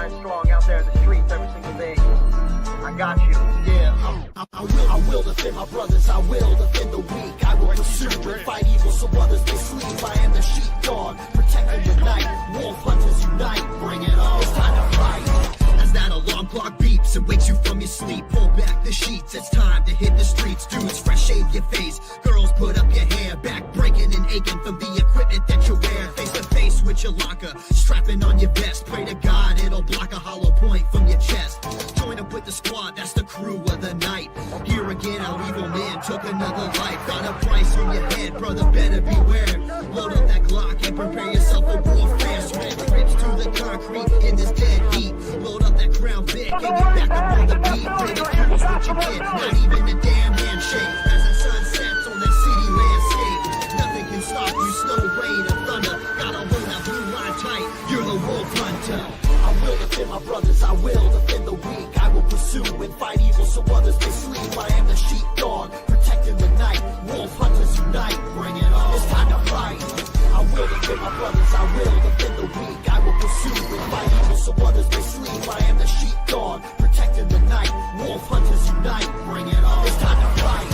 dying strong out there in the streets every single day. I got you. Yeah, I will defend my brothers, I will defend the weak. I will pursue and fight evil so others may sleep. I am the sheepdog, protecting the night. Wolf hunters unite, bring it on. It's time to fight. As that alarm clock beeps and wakes you from your sleep, pull back the sheets, it's time to hit the streets. Dudes, fresh shave your face, girls put up your hair. Back breaking and aching from the equipment that you wear. Face to face with your locker, strapping on your vest. Pray to God it'll block a hollow point from your chest. Join up with the squad, that's the crew of the night. Here again, our evil man took another life. Got a price on your head, brother, better beware. Load up that Glock and prepare yourself for warfare. Spread trips to the concrete in this dead heat. Load up that Crown Vic and get back up on the beat. Ridicules what you get, not even a damn handshake. As the sun sets on that city landscape, nothing can stop you, snow, rain, or thunder. Gotta hold that blue line tight, you're the wolf hunter. I will defend my brothers, I will defend the weak. I will pursue and fight evil so others may sleep. I am the sheepdog, protecting the night. Wolf hunters unite, bring it on. It's time to fight. I will defend my brothers, I will defend the weak. I will pursue and fight evil so others may sleep. I am the sheepdog, protecting the night. Wolf hunters unite, bring it on. It's time to fight.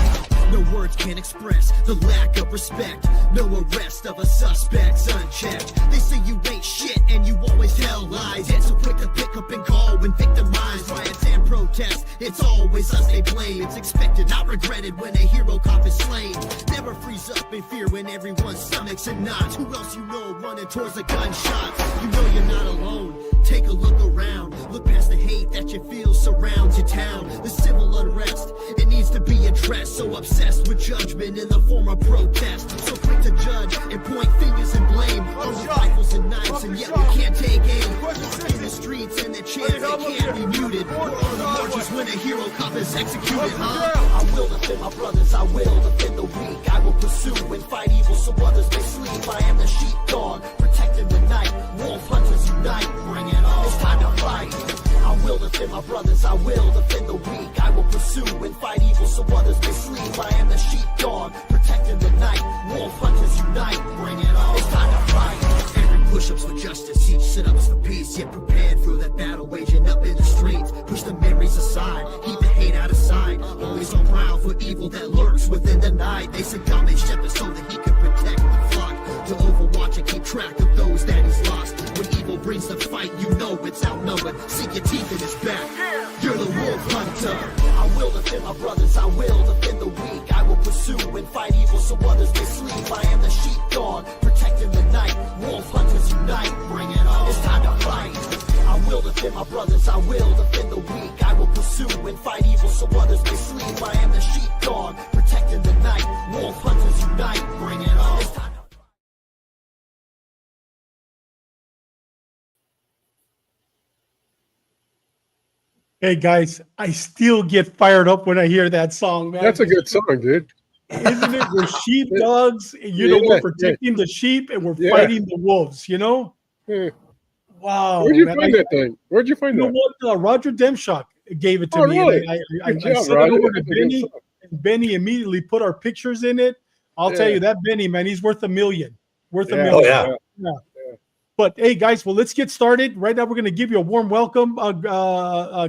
No words can express the lack of respect. No arrest of a suspect's unchecked. They say you ain't shit and you always tell lies. Yet so quick to pick up and call when victimized. Riots and protests, it's always us they blame. It's expected, not regretted when a hero cop is slain. Never freeze up in fear when everyone's stomachs in knots. Who else you know running towards the gunshots? You know you're not alone. Take a look around. Look past the hate that you feel surrounds your town. The civil unrest, it needs to be addressed. So obsessed with judgment in the form of protest. So quick to judge and point fingers and blame. On the rifles and knives, and yet we can't take aim. In the streets and the chairs, they can't be muted. We're on the marches when a hero cop is executed, huh? I will defend my brothers, I will defend the weak. I will pursue and fight evil so others may sleep. I am the sheepdog, protecting the night. Wolf hunters unite, bring it on. It's time to fight. I will defend my brothers, I will defend the weak. I will pursue and fight evil so others may sleep. I am the sheepdog, protecting the night. Wolf hunters unite, bring it on. It's time to fight. Every push-ups for justice, each sit-ups for peace. Yet prepared for that battle waging up in the streets. Push the memories aside, keep the hate out of sight. Always on prowl for evil that lurks within the night. They said God made shepherds so that he could protect the flock. To overwatch and keep track of those that he's lost. When evil brings the fight, you know it's outnumbered. Sink your teeth in his back, you're the wolf hunter. I will defend my brothers, I will defend the weak. I will pursue and fight evil so others may sleep. I am the sheepdog, protecting the night. Wolf hunters unite, bring it on. It's time to fight. I will defend my brothers, I will defend the weak. I will pursue and fight evil so others may sleep. I am the sheepdog, protecting the night. Wolf hunters unite, bring it on. It's time to fight. Hey guys, I still get fired up when I hear that song, man. That's a good song, dude. Isn't it? We're sheepdogs, we're protecting the sheep and we're fighting the wolves, you know? Yeah. Wow. Where'd you find that thing? Where'd you find that? You know what? Roger Demshock gave it to me. Really? I sent it over to Benny, and Benny immediately put our pictures in it. I'll tell you, that Benny, man, he's worth $1 million. Worth $1 million. Oh, yeah. But hey, guys, well, let's get started. Right now, we're going to give you a warm welcome,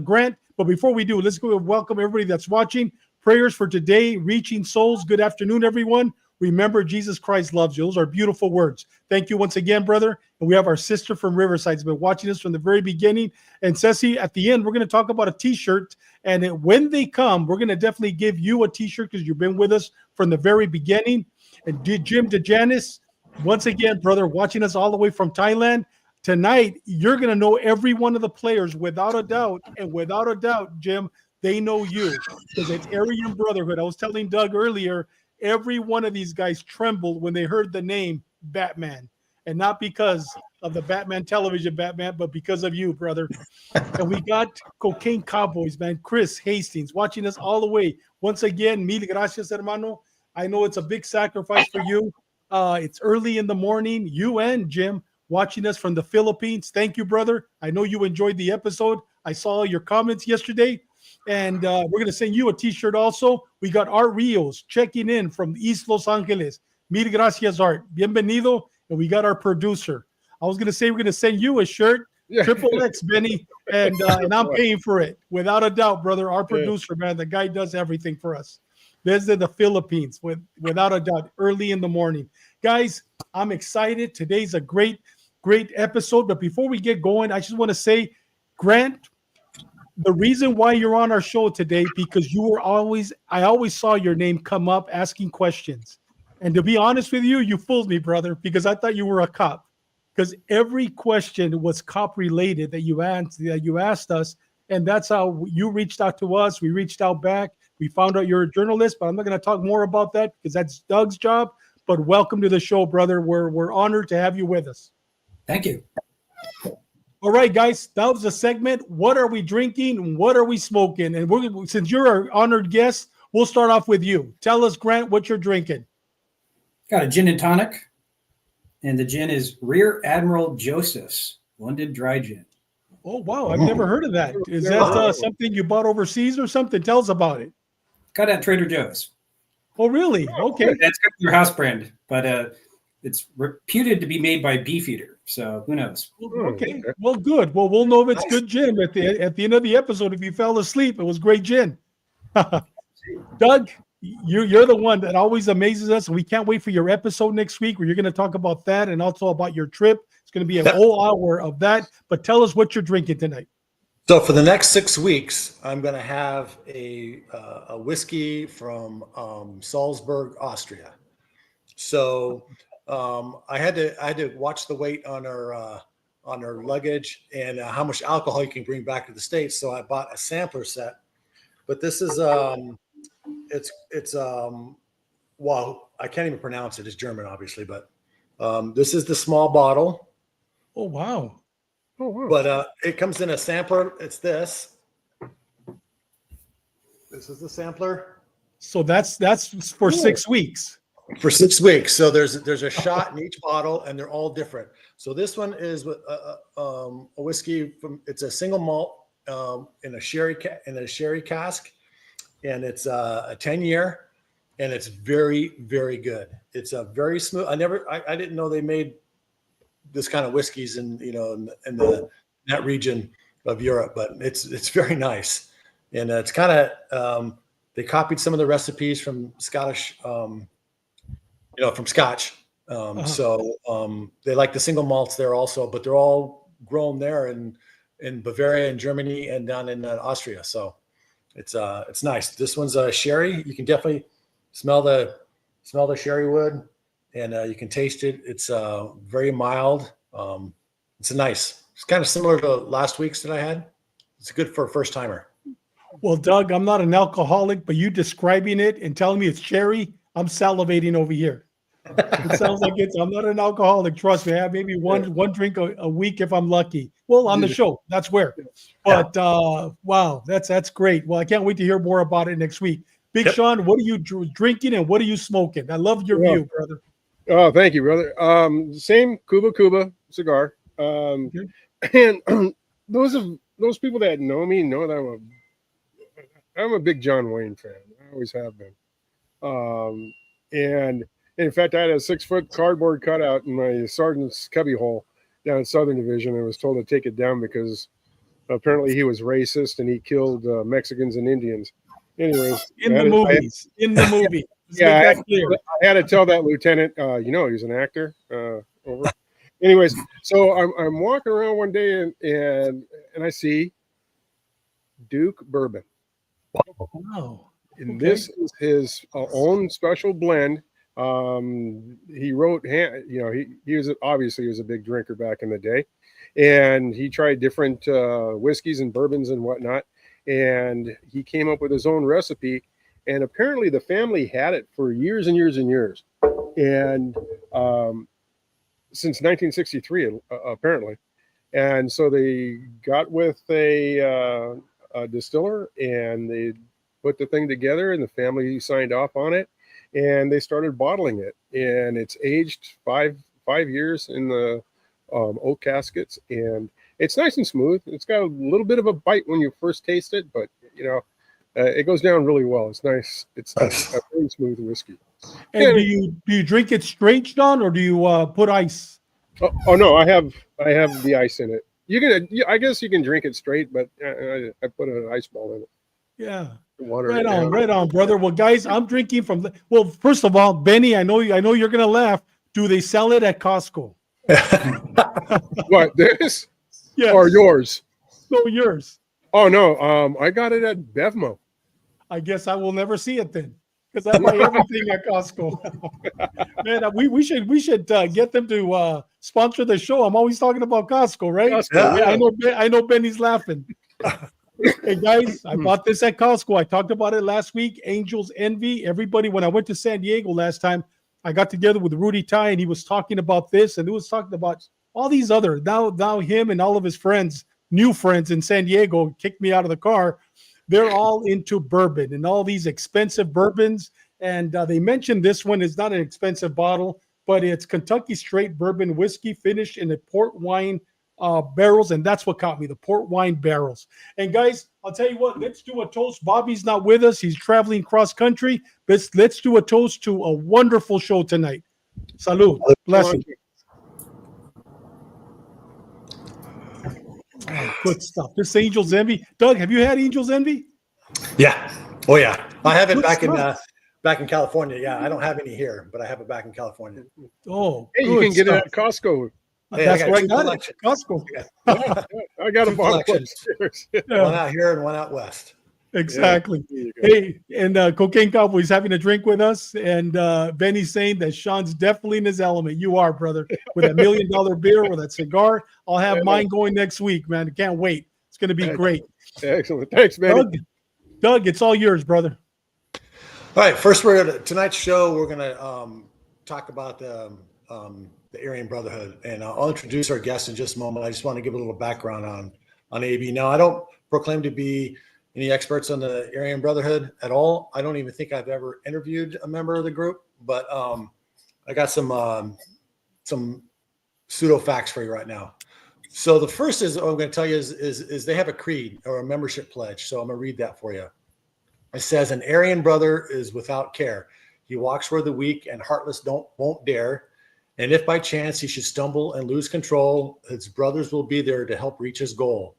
Grant. But before we do, let's go welcome everybody that's watching. Prayers for today, reaching souls. Good afternoon, everyone. Remember, Jesus Christ loves you. Those are beautiful words. Thank you once again, brother. And we have our sister from Riverside who's been watching us from the very beginning. And Ceci, at the end, we're going to talk about a T-shirt. And when they come, we're going to definitely give you a T-shirt because you've been with us from the very beginning. And Jim DeJanis, once again, brother, watching us all the way from Thailand. Tonight, you're going to know every one of the players without a doubt. And without a doubt, Jim, they know you because it's Aryan Brotherhood. I was telling Doug earlier, every one of these guys trembled when they heard the name Batman. And not because of the Batman television Batman, but because of you, brother. And we got Cocaine Cowboys, man. Chris Hastings watching us all the way. Once again, mil gracias, hermano. I know it's a big sacrifice for you. It's early in the morning. You and Jim watching us from the Philippines. Thank you, brother. I know you enjoyed the episode. I saw your comments yesterday. And we're going to send you a T-shirt also. We got Art Rios checking in from East Los Angeles. Mil gracias, Art. Bienvenido. And we got our producer. I was going to say we're going to send you a shirt. Triple X, Benny. and I'm paying for it without a doubt, brother. Our producer, man, the guy does everything for us. This is the Philippines, without a doubt, early in the morning. Guys, I'm excited. Today's a great episode. But before we get going, I just want to say, Grant, the reason why you're on our show today, because I always saw your name come up asking questions. And to be honest with you, you fooled me, brother, because I thought you were a cop. Because every question was cop related that you asked us. And that's how you reached out to us. We reached out back. We found out you're a journalist, but I'm not going to talk more about that because that's Doug's job. But welcome to the show, brother. We're honored to have you with us. Thank you. All right, guys, that was the segment. What are we drinking? What are we smoking? And since you're our honored guest, we'll start off with you. Tell us, Grant, what you're drinking. Got a gin and tonic, and the gin is Rear Admiral Joseph's London Dry Gin. Oh, wow. I've never heard of that. Is that something you bought overseas or something? Tell us about it. Got at Trader Joe's. Oh, really? Okay. That's their house brand, but it's reputed to be made by Beefeater. So who knows? Okay. Well, good. Well, we'll know if it's good gin at the end of the episode. If you fell asleep, it was great gin. Doug, you're the one that always amazes us. We can't wait for your episode next week where you're going to talk about that and also about your trip. It's going to be a whole hour of that. But tell us what you're drinking tonight. So for the next 6 weeks, I'm going to have a whiskey from Salzburg, Austria. So I had to watch the weight on our luggage and how much alcohol you can bring back to the States. So I bought a sampler set. But this is well, I can't even pronounce it. It's German, obviously, but this is the small bottle. Oh wow. Oh, wow. But it comes in a sampler. It's this. This is the sampler. So that's for 6 weeks. For 6 weeks. So there's a shot in each bottle, and they're all different. So this one is a whiskey from. It's a single malt in a sherry cask, and it's a 10-year, and it's very, very good. It's a very smooth. I didn't know they made this kind of whiskeys in that region of Europe, but it's very nice, and it's kind of they copied some of the recipes from Scottish, from Scotch. So they like the single malts there also, but they're all grown there in Bavaria and Germany and down in Austria. So it's nice. This one's a sherry. You can definitely smell the sherry wood. And you can taste it. It's very mild. It's kind of similar to last week's that I had. It's good for a first timer. Well, Doug, I'm not an alcoholic, but you describing it and telling me it's cherry, I'm salivating over here. It sounds like I'm not an alcoholic. Trust me. I have maybe one drink a week if I'm lucky. Well, on the show, that's where. But wow, that's great. Well, I can't wait to hear more about it next week. Big Sean, what are you drinking and what are you smoking? I love your view, brother. Oh, thank you, brother. Same Cuba cigar. And those people that know me know that I'm a big John Wayne fan. I always have been. And in fact, I had a 6-foot cardboard cutout in my sergeant's cubbyhole down in Southern Division, and was told to take it down because apparently he was racist and he killed Mexicans and Indians. Anyways, in the movie. Yeah, I had to tell that lieutenant, he's an actor. Over. Anyways, so I'm walking around one day and I see Duke Bourbon. Wow. And this is his own special blend. He wrote, he was obviously a big drinker back in the day, and he tried different whiskeys and bourbons and whatnot, and he came up with his own recipe. And apparently the family had it for years and years and years. And since 1963, apparently. And so they got with a distiller and they put the thing together, and the family signed off on it, and they started bottling it. And it's aged five years in the oak caskets, and it's nice and smooth. It's got a little bit of a bite when you first taste it, but it goes down really well. It's nice. It's a very smooth whiskey. And do you drink it straight, John, or do you put ice? Oh no, I have the ice in it. I guess you can drink it straight, but I put an ice ball in it. Yeah. Water Right it on, down. right on, brother. Well, guys, I'm drinking from well, first of all, Benny, I know you're gonna laugh. Do they sell it at Costco? What, this Yes. or yours? No, yours. Oh no, I got it at Bevmo. I guess I will never see it then, because I buy everything at Costco. Man, we should get them to sponsor the show. I'm always talking about Costco, right? Costco, yeah. I know Benny's laughing. Hey guys, I bought this at Costco. I talked about it last week. Angels Envy. Everybody, when I went to San Diego last time, I got together with Rudy Ty, and he was talking about this, and he was talking about all these other now him and all of his friends, new friends in San Diego, kicked me out of the car. They're all into bourbon and all these expensive bourbons. And they mentioned this one is not an expensive bottle, but it's Kentucky straight bourbon whiskey finished in the port wine barrels. And that's what caught me, the port wine barrels. And guys, I'll tell you what, let's do a toast. Bobby's not with us. He's traveling cross country. But let's do a toast to a wonderful show tonight. Salud. Blessing. Oh, good stuff. This Angel's Envy. Doug, have you had Angel's Envy? Yeah. Oh yeah. I have it Good back in California. Yeah, I don't have any here, but I have it back in California. Oh, Hey, you good can get stuff. it at Costco. Hey, That's I got where I two got it. collections. Costco. I got a Two bottle collections. upstairs. Yeah, One out here and one out west. exactly. There you go. Hey, and Cocaine Cowboy's having a drink with us, and Benny's saying that Sean's definitely in his element. You are, brother, with $1 million beer or that cigar. I'll have mine going next week, man. I can't wait. It's going to be great. Excellent. Thanks, man. Doug, it's all yours, brother. All right. First, tonight's show. We're gonna talk about the Aryan Brotherhood, and I'll introduce our guest in just a moment. I just want to give a little background on AB. Now, I don't proclaim to be any experts on the Aryan Brotherhood at all. I don't even think I've ever interviewed a member of the group, but I got some pseudo facts for you right now. So the first is what I'm going to tell you is they have a creed or a membership pledge. So I'm going to read that for you. It says, an Aryan brother is without care. He walks where the weak and heartless won't dare. And if by chance he should stumble and lose control, his brothers will be there to help reach his goal.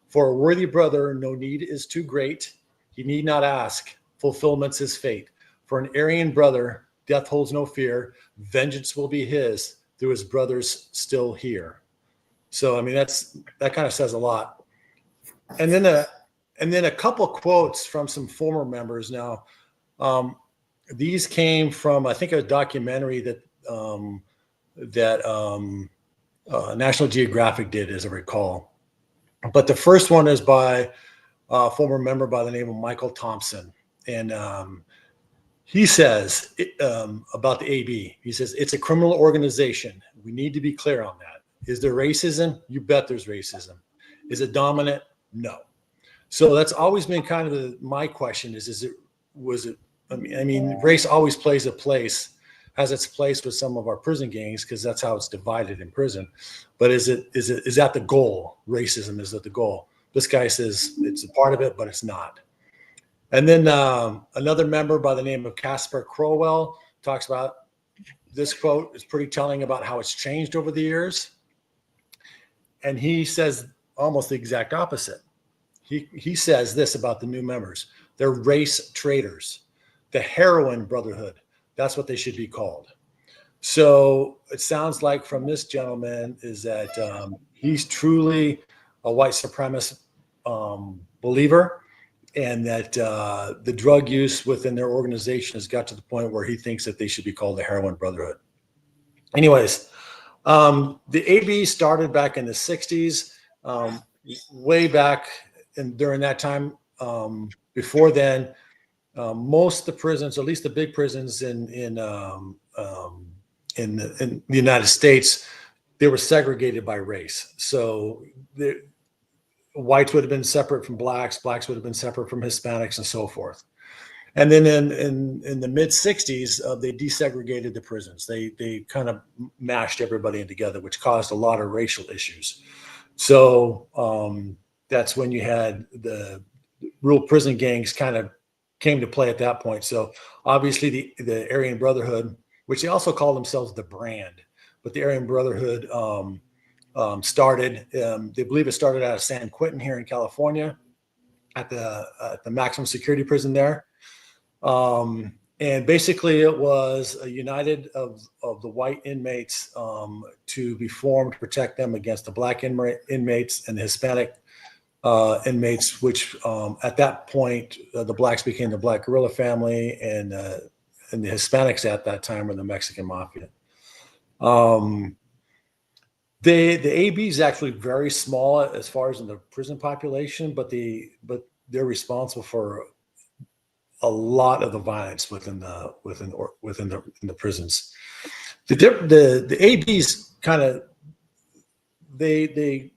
For a worthy brother, no need is too great. He need not ask. Fulfillment's his fate. For an Aryan brother, death holds no fear. Vengeance will be his through his brothers still here. So, I mean, that kind of says a lot. And then a couple quotes from some former members. Now, these came from, I think, a documentary that National Geographic did, as I recall. But the first one is by a former member by the name of Michael Thompson. And he says about the AB, he says, it's a criminal organization. We need to be clear on that. Is there racism? You bet there's racism. Is it dominant? No. So that's always been kind of my question I mean, race always has its place with some of our prison gangs because that's how it's divided in prison. But is that the goal? Racism, is that the goal? This guy says it's a part of it, but it's not. And then another member by the name of Casper Crowell talks about this quote. It's pretty telling about how it's changed over the years. And he says almost the exact opposite. He says this about the new members. They're race traitors. The heroin brotherhood. That's what they should be called. So it sounds like from this gentleman is that he's truly a white supremacist believer, and that the drug use within their organization has got to the point where he thinks that they should be called the heroin brotherhood. Anyways, the AB started back in the 60s, way back, and during that time, before then, most of the prisons, at least the big prisons in the United States, they were segregated by race. So the whites would have been separate from blacks would have been separate from Hispanics, and so forth. And then in the mid 60s, they desegregated the prisons. They kind of mashed everybody in together, which caused a lot of racial issues. So that's when you had the real prison gangs kind of came to play at that point. So obviously the Aryan Brotherhood, which they also call themselves the brand, but the Aryan Brotherhood started. They believe it started out of San Quentin here in California at the maximum security prison there. And basically it was a united of the white inmates to be formed to protect them against the black inmates and the Hispanic inmates, which at that point, the blacks became the Black Guerrilla family, and the Hispanics at that time were the Mexican Mafia. The AB is actually very small as far as in the prison population, but they're responsible for a lot of the violence within the prisons. The ABs kind of they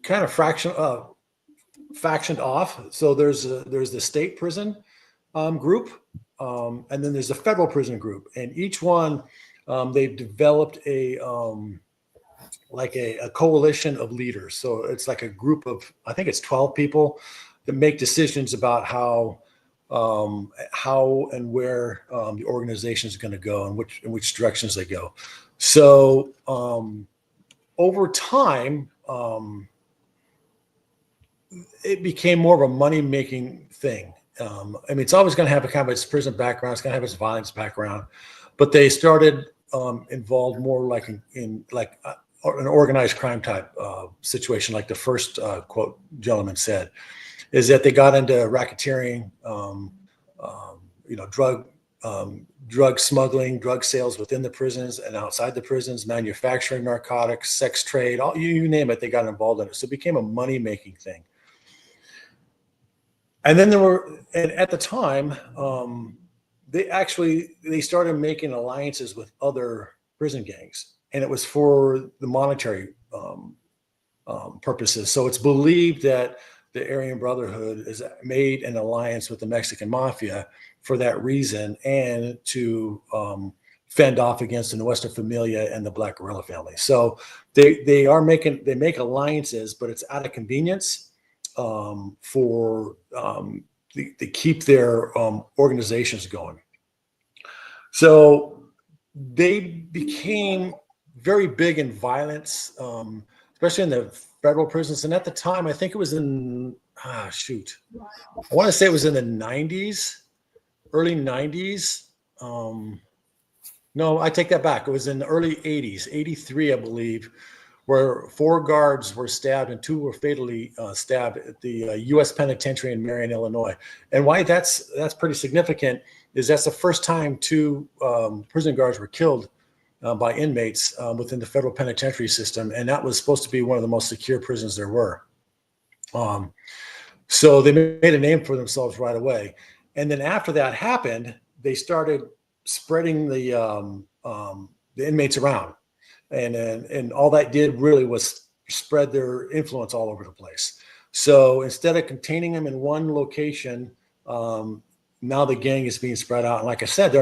kind of factioned off. So there's the state prison group, and then there's the federal prison group, and each one they've developed a coalition of leaders. So it's like a group of, I think it's 12 people that make decisions about how and where the organization is going to go and in which directions they go. So over time, it became more of a money-making thing. I mean, it's always going to have a kind of its prison background. It's going to have its violence background, but they started involved more like in an organized crime type situation, like the first quote gentleman said, is that they got into racketeering, drug smuggling, drug sales within the prisons and outside the prisons, manufacturing narcotics, sex trade, you name it, they got involved in it. So it became a money-making thing. And then at the time, they started making alliances with other prison gangs, and it was for the monetary purposes. So it's believed that the Aryan Brotherhood has made an alliance with the Mexican Mafia for that reason, and to fend off against the Nuestra Familia and the Black Guerrilla family. So they make alliances, but it's out of convenience to keep their organizations going. So they became very big in violence, especially in the federal prisons. And at the time, I think it was in, I want to say it was in the 90s, early 90s. No, I take that back. It was in the early 80s, 83, I believe, where 4 guards were stabbed and 2 were fatally stabbed at the U.S. Penitentiary in Marion, Illinois. And why that's pretty significant is that's the first time 2 prison guards were killed by inmates within the federal penitentiary system, and that was supposed to be one of the most secure prisons there were. So they made a name for themselves right away. And then after that happened, they started spreading the inmates around. And all that did really was spread their influence all over the place. So instead of containing them in one location, now the gang is being spread out. And like I said, they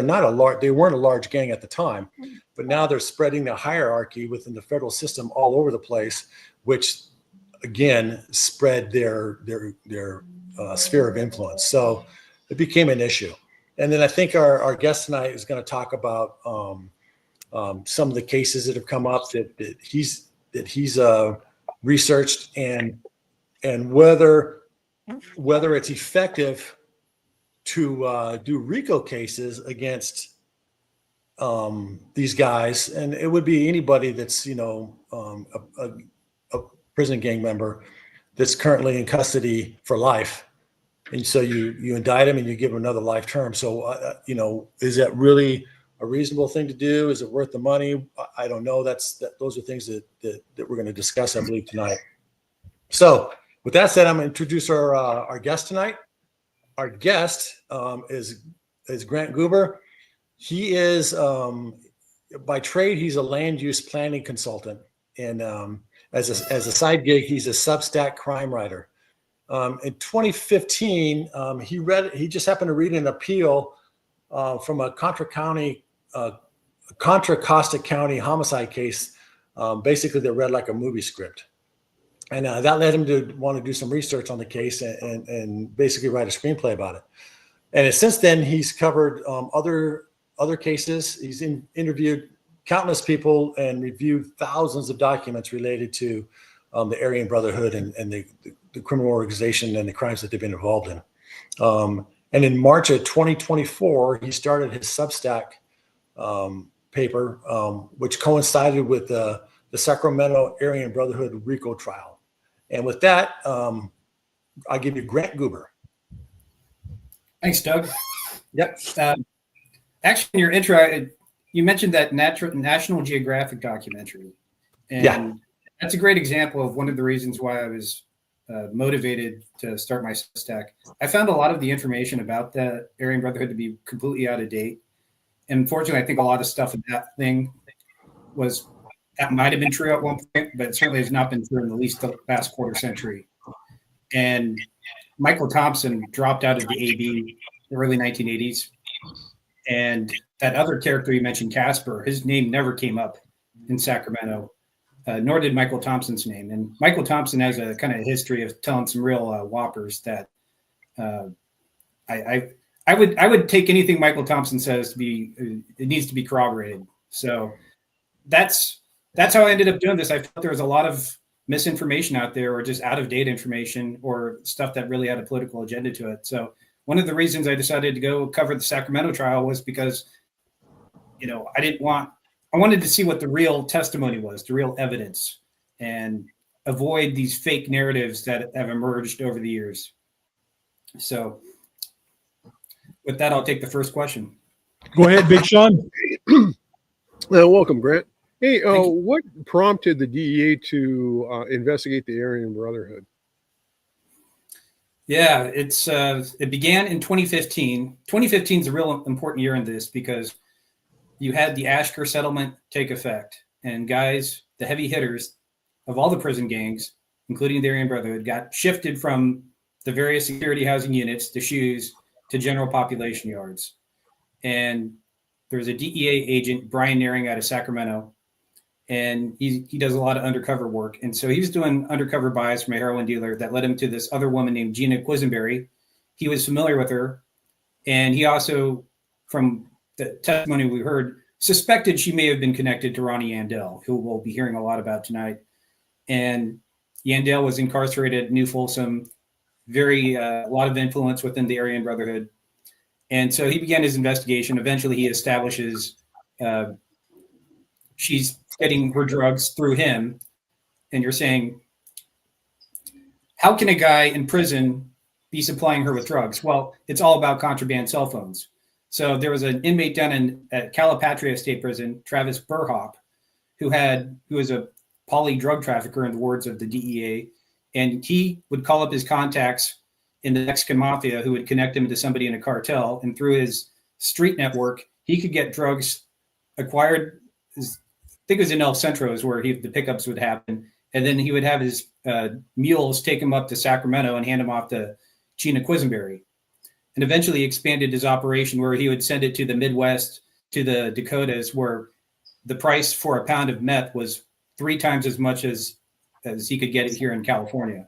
weren't a large gang at the time, but now they're spreading the hierarchy within the federal system all over the place, which again spread their sphere of influence. So it became an issue. And then I think our guest tonight is going to talk about some of the cases that have come up that he's researched, and whether it's effective to do RICO cases against these guys. And it would be anybody that's a prison gang member that's currently in custody for life. And so you indict him and you give him another life term. So is that really a reasonable thing to do? Is it worth the money? I don't know. Those are things that we're going to discuss, I believe, tonight. So with that said, I'm going to introduce our guest tonight. Our guest is Grant Gruber. He is, by trade, he's a land use planning consultant. And as a side gig, he's a Substack crime writer. In 2015, he just happened to read an appeal from a Contra Costa County homicide case, basically that read like a movie script. And that led him to want to do some research on the case and basically write a screenplay about it. And since then, he's covered other cases. He's interviewed countless people and reviewed thousands of documents related to the Aryan Brotherhood and the criminal organization and the crimes that they've been involved in. And in March of 2024, he started his Substack paper, which coincided with the Sacramento Aryan Brotherhood Rico trial. And with that, I'll give you Grant Gruber. Thanks, Doug. Yep. Actually, in your intro, you mentioned that National Geographic documentary. And Yeah. that's a great example of one of the reasons why I was motivated to start my Substack. I found a lot of the information about the Aryan Brotherhood to be completely out of date. And unfortunately, I think a lot of stuff in that thing that might have been true at one point, but it certainly has not been true in at least the past quarter century. And Michael Thompson dropped out of the AB the early 1980s. And that other character you mentioned, Casper, his name never came up in Sacramento, nor did Michael Thompson's name. And Michael Thompson has a kind of history of telling some real whoppers that I would take anything Michael Thompson says to be, it needs to be corroborated. So that's how I ended up doing this. I felt there was a lot of misinformation out there, or just out of date information, or stuff that really had a political agenda to it. So one of the reasons I decided to go cover the Sacramento trial was because, I wanted to see what the real testimony was, the real evidence, and avoid these fake narratives that have emerged over the years. So with that, I'll take the first question. Go ahead, Big Sean. Welcome, Grant. Hey, what prompted the DEA to investigate the Aryan Brotherhood? Yeah, it began in 2015. 2015 is a real important year in this because you had the Ashker settlement take effect, and guys, the heavy hitters of all the prison gangs, including the Aryan Brotherhood, got shifted from the various security housing units, the SHUs, to general population yards. And there's a DEA agent, Brian Naring, out of Sacramento, and he does a lot of undercover work. And so he was doing undercover buys from a heroin dealer that led him to this other woman named Gina Quisenberry. He was familiar with her, and he also, from the testimony we heard, suspected she may have been connected to Ronnie Yandel, who we'll be hearing a lot about tonight. And Yandel was incarcerated at New Folsom, a lot of influence within the Aryan Brotherhood. And so he began his investigation. Eventually he establishes she's getting her drugs through him. And you're saying, how can a guy in prison be supplying her with drugs? Well, it's all about contraband cell phones. So there was an inmate down at Calipatria State Prison, Travis Burhop, who was a poly drug trafficker, in the words of the DEA. And he would call up his contacts in the Mexican mafia who would connect him to somebody in a cartel. And through his street network, he could get drugs acquired. I think it was in El Centro is where the pickups would happen. And then he would have his mules take him up to Sacramento and hand him off to Gina Quisenberry. And eventually expanded his operation where he would send it to the Midwest, to the Dakotas, where the price for a pound of meth was 3 times as much as he could get it here in California.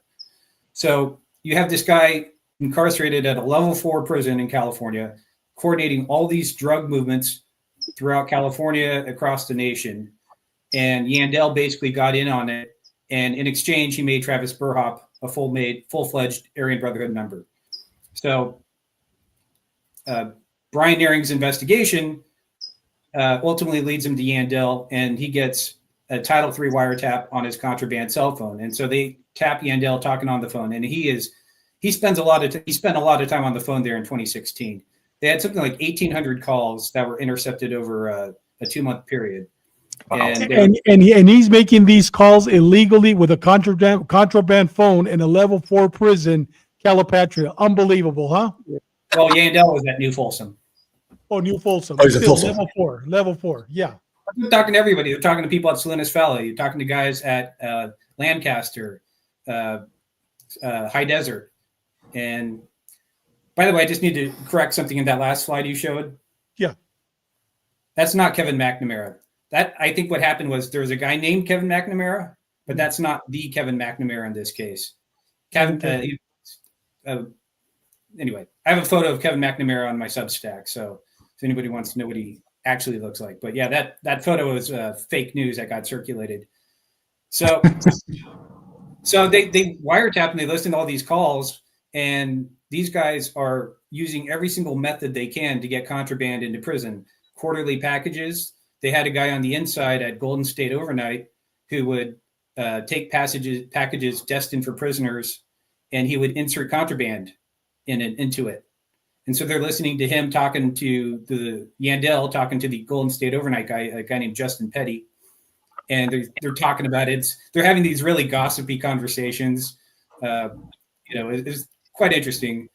So you have this guy incarcerated at a level 4 prison in California, coordinating all these drug movements throughout California, across the nation. And Yandel basically got in on it. And in exchange, he made Travis Burhop a full-fledged Aryan Brotherhood member. So Brian Naring's investigation ultimately leads him to Yandel, and he gets a Title III wiretap on his contraband cell phone. And so they tap Yandel talking on the phone, and he spent a lot of time on the phone there in 2016. They had something like 1,800 calls that were intercepted over a 2-month period. Wow. And he's making these calls illegally with a contraband phone in a level 4 prison, Calipatria. Unbelievable, huh? Well, Yandel was at New Folsom. Oh, New Folsom. Oh, he's at Still Folsom. Level 4. Yeah. They're talking to everybody. They're talking to people at Salinas Valley. You're talking to guys at Lancaster, High Desert. And by the way, I just need to correct something in that last slide you showed. Yeah. That's not Kevin McNamara. I think what happened was there was a guy named Kevin McNamara, but that's not the Kevin McNamara in this case. Anyway, I have a photo of Kevin McNamara on my Substack. So if anybody wants to know what he actually looks like. But yeah, that photo is fake news that got circulated. So they wiretap and they listen to all these calls, and these guys are using every single method they can to get contraband into prison. Quarterly packages. They had a guy on the inside at Golden State overnight who would take packages destined for prisoners, and he would insert contraband into it. And so they're listening to him talking to the Yandel, talking to the Golden State overnight guy, a guy named Justin Petty. And they're talking about it. They're having these really gossipy conversations. It's quite interesting.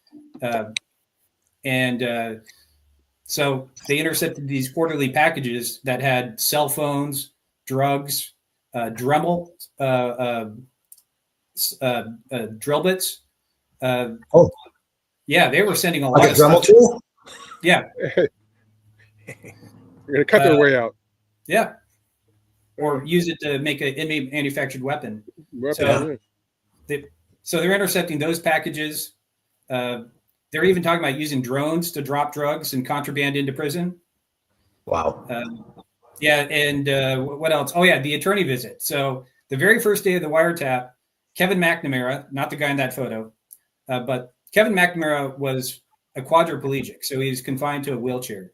So they intercepted these quarterly packages that had cell phones, drugs, Dremel, drill bits. Yeah, they were sending a lot of stuff. Too? Yeah. They're going to cut their way out. Yeah. Or use it to make an inmate manufactured weapon. So they're intercepting those packages. They're even talking about using drones to drop drugs and contraband into prison. Wow. And what else? Oh, yeah, the attorney visit. So the very first day of the wiretap, Kevin McNamara, not the guy in that photo, but Kevin McNamara was a quadriplegic, so he's confined to a wheelchair.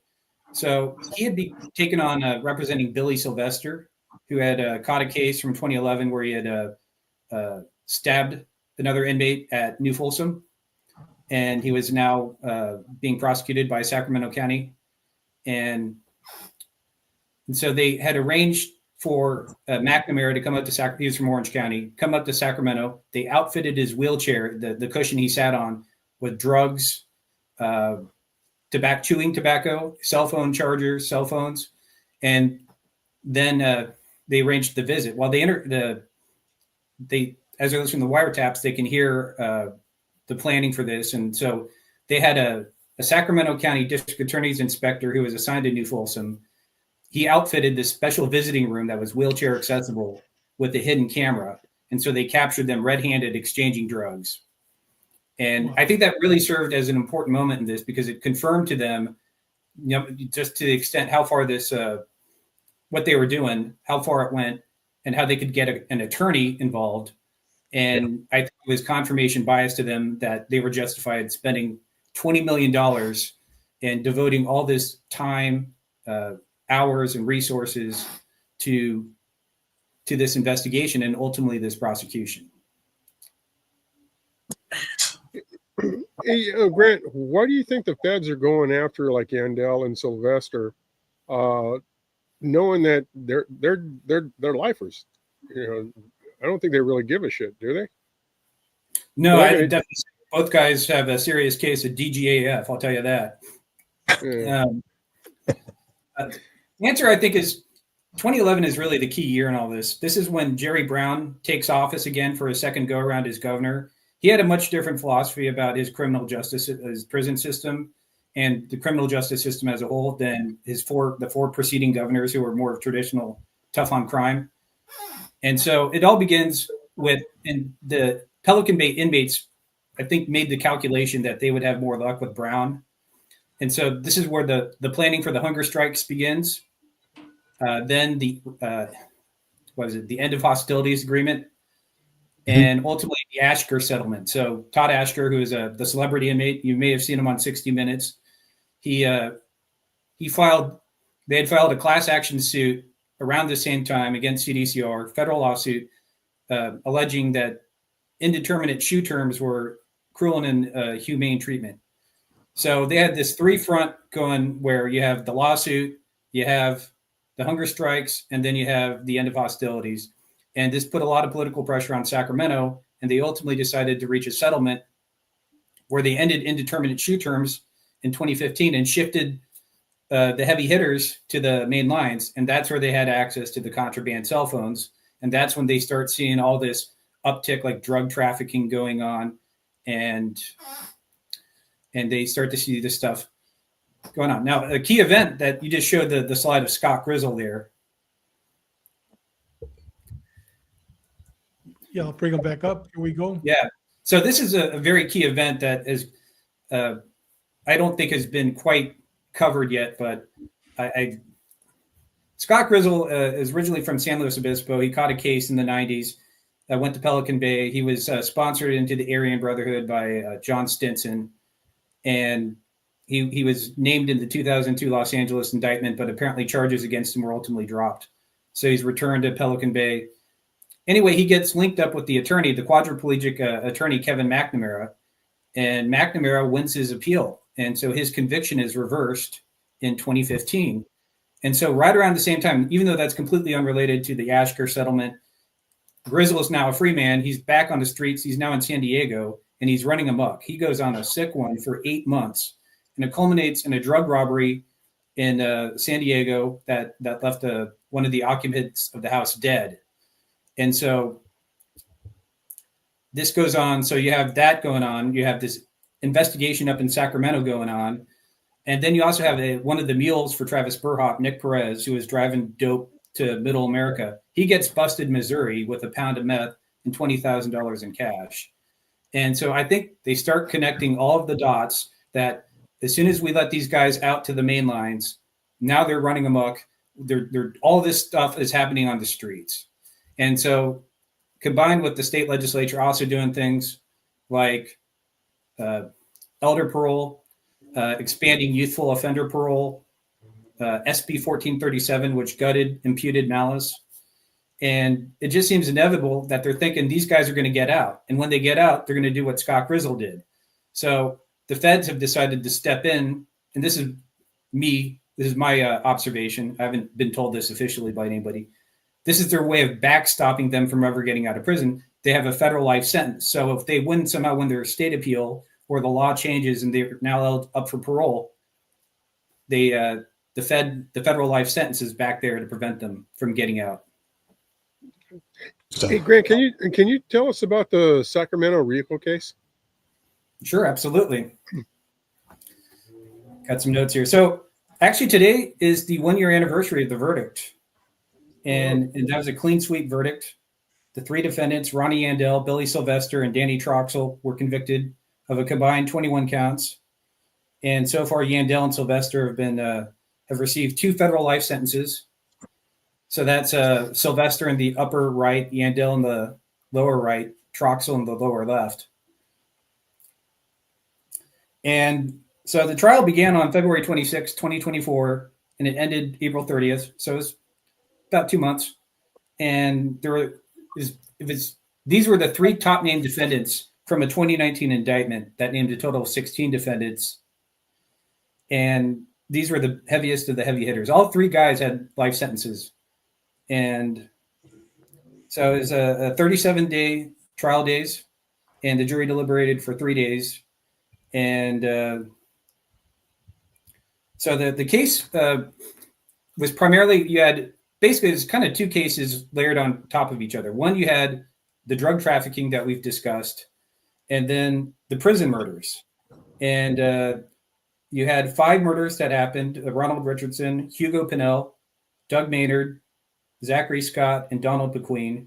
So he had been taken on representing Billy Sylvester, who had caught a case from 2011 where he had stabbed another inmate at New Folsom, and he was now being prosecuted by Sacramento County. And so they had arranged for McNamara to come up to Sacramento. He was from Orange County, come up to Sacramento. They outfitted his wheelchair, the cushion he sat on, with drugs, chewing tobacco, cell phone chargers, cell phones. And then they arranged the visit. While as they're listening to the wiretaps, they can hear the planning for this. And so they had a Sacramento County District Attorney's inspector who was assigned to New Folsom. He outfitted this special visiting room that was wheelchair accessible with a hidden camera. And so they captured them red-handed exchanging drugs. And I think that really served as an important moment in this because it confirmed to them, just to the extent how far this, what they were doing, how far it went, and how they could get an attorney involved. And I think it was confirmation bias to them that they were justified spending $20 million and devoting all this time, hours, and resources to this investigation and ultimately this prosecution. Hey, Grant, why do you think the feds are going after like Yandel and Sylvester, knowing that they're lifers? I don't think they really give a shit, do they? No, I definitely. Both guys have a serious case of DGAF. I'll tell you that. Yeah. The answer, I think, is 2011 is really the key year in all this. This is when Jerry Brown takes office again for a second go around as governor. He had a much different philosophy about his criminal justice, his prison system, and the criminal justice system as a whole than the four preceding governors who were more traditional, tough on crime. And so it all begins with, and the Pelican Bay inmates, I think, made the calculation that they would have more luck with Brown. And so this is where the planning for the hunger strikes begins. Then the end of hostilities agreement, and ultimately the Ashker settlement. So Todd Ashker, who is the celebrity inmate, you may have seen him on 60 Minutes. They had filed a class action suit around the same time against CDCR, federal lawsuit, alleging that indeterminate shoe terms were cruel and inhumane treatment. So they had this three-front going where you have the lawsuit, you have the hunger strikes, and then you have the end of hostilities. And this put a lot of political pressure on Sacramento, and they ultimately decided to reach a settlement where they ended indeterminate shoe terms in 2015 and shifted the heavy hitters to the main lines. And that's where they had access to the contraband cell phones. And that's when they start seeing all this uptick, like drug trafficking going on. And they start to see this stuff going on. Now, a key event that you just showed the slide of Scott Grizzle there. Yeah, I'll bring them back up. Here we go. Yeah. So this is a very key event that is, I don't think has been quite covered yet, but Scott Grizzle is originally from San Luis Obispo. He caught a case in the 90s. Went to Pelican Bay. He was sponsored into the Aryan Brotherhood by John Stinson. And he was named in the 2002 Los Angeles indictment, but apparently charges against him were ultimately dropped. So he's returned to Pelican Bay. Anyway, he gets linked up with the attorney, the quadriplegic attorney, Kevin McNamara. And McNamara wins his appeal. And so his conviction is reversed in 2015. And so right around the same time, even though that's completely unrelated to the Ashker settlement, Grizzle is now a free man. He's back on the streets. He's now in San Diego, and he's running amok. He goes on a sick one for 8 months, and it culminates in a drug robbery in San Diego that left one of the occupants of the house dead. And so this goes on. So you have that going on. You have this investigation up in Sacramento going on. And then you also have one of the mules for Travis Burhoff, Nick Perez, who was driving dope to Middle America. He gets busted in Missouri with a pound of meth and $20,000 in cash. And so I think they start connecting all of the dots that as soon as we let these guys out to the main lines, now they're running amok. They're all this stuff is happening on the streets. And so combined with the state legislature also doing things like elder parole, expanding youthful offender parole, SB 1437, which gutted imputed malice. And it just seems inevitable that they're thinking these guys are going to get out. And when they get out, they're going to do what Scott Grizzle did. So the feds have decided to step in. And this is my observation. I haven't been told this officially by anybody. This is their way of backstopping them from ever getting out of prison. They have a federal life sentence. So if they somehow win their state appeal or the law changes and they're now up for parole, the federal life sentence is back there to prevent them from getting out. Hey, Grant, can you tell us about the Sacramento Rico case? Sure, absolutely. Got some notes here. So actually today is the 1-year anniversary of the verdict. And that was a clean sweep verdict. The 3 defendants, Ronnie Yandell, Billy Sylvester, and Danny Troxel, were convicted of a combined 21 counts. And so far, Yandell and Sylvester have received 2 federal life sentences. So that's Sylvester in the upper right, Yandell in the lower right, Troxel in the lower left. And so the trial began on February 26, 2024, and it ended April 30th. So it was about 2 months. And these were the 3 top named defendants from a 2019 indictment that named a total of 16 defendants. And these were the heaviest of the heavy hitters. All 3 guys had life sentences. And so it was a 37-day trial days, and the jury deliberated for 3 days. And so the case was primarily, you had basically it's kind of 2 cases layered on top of each other. One, you had the drug trafficking that we've discussed, and then the prison murders. And you had 5 murders that happened: Ronald Richardson, Hugo Pinnell, Doug Maynard, Zachary Scott, and Donald McQueen.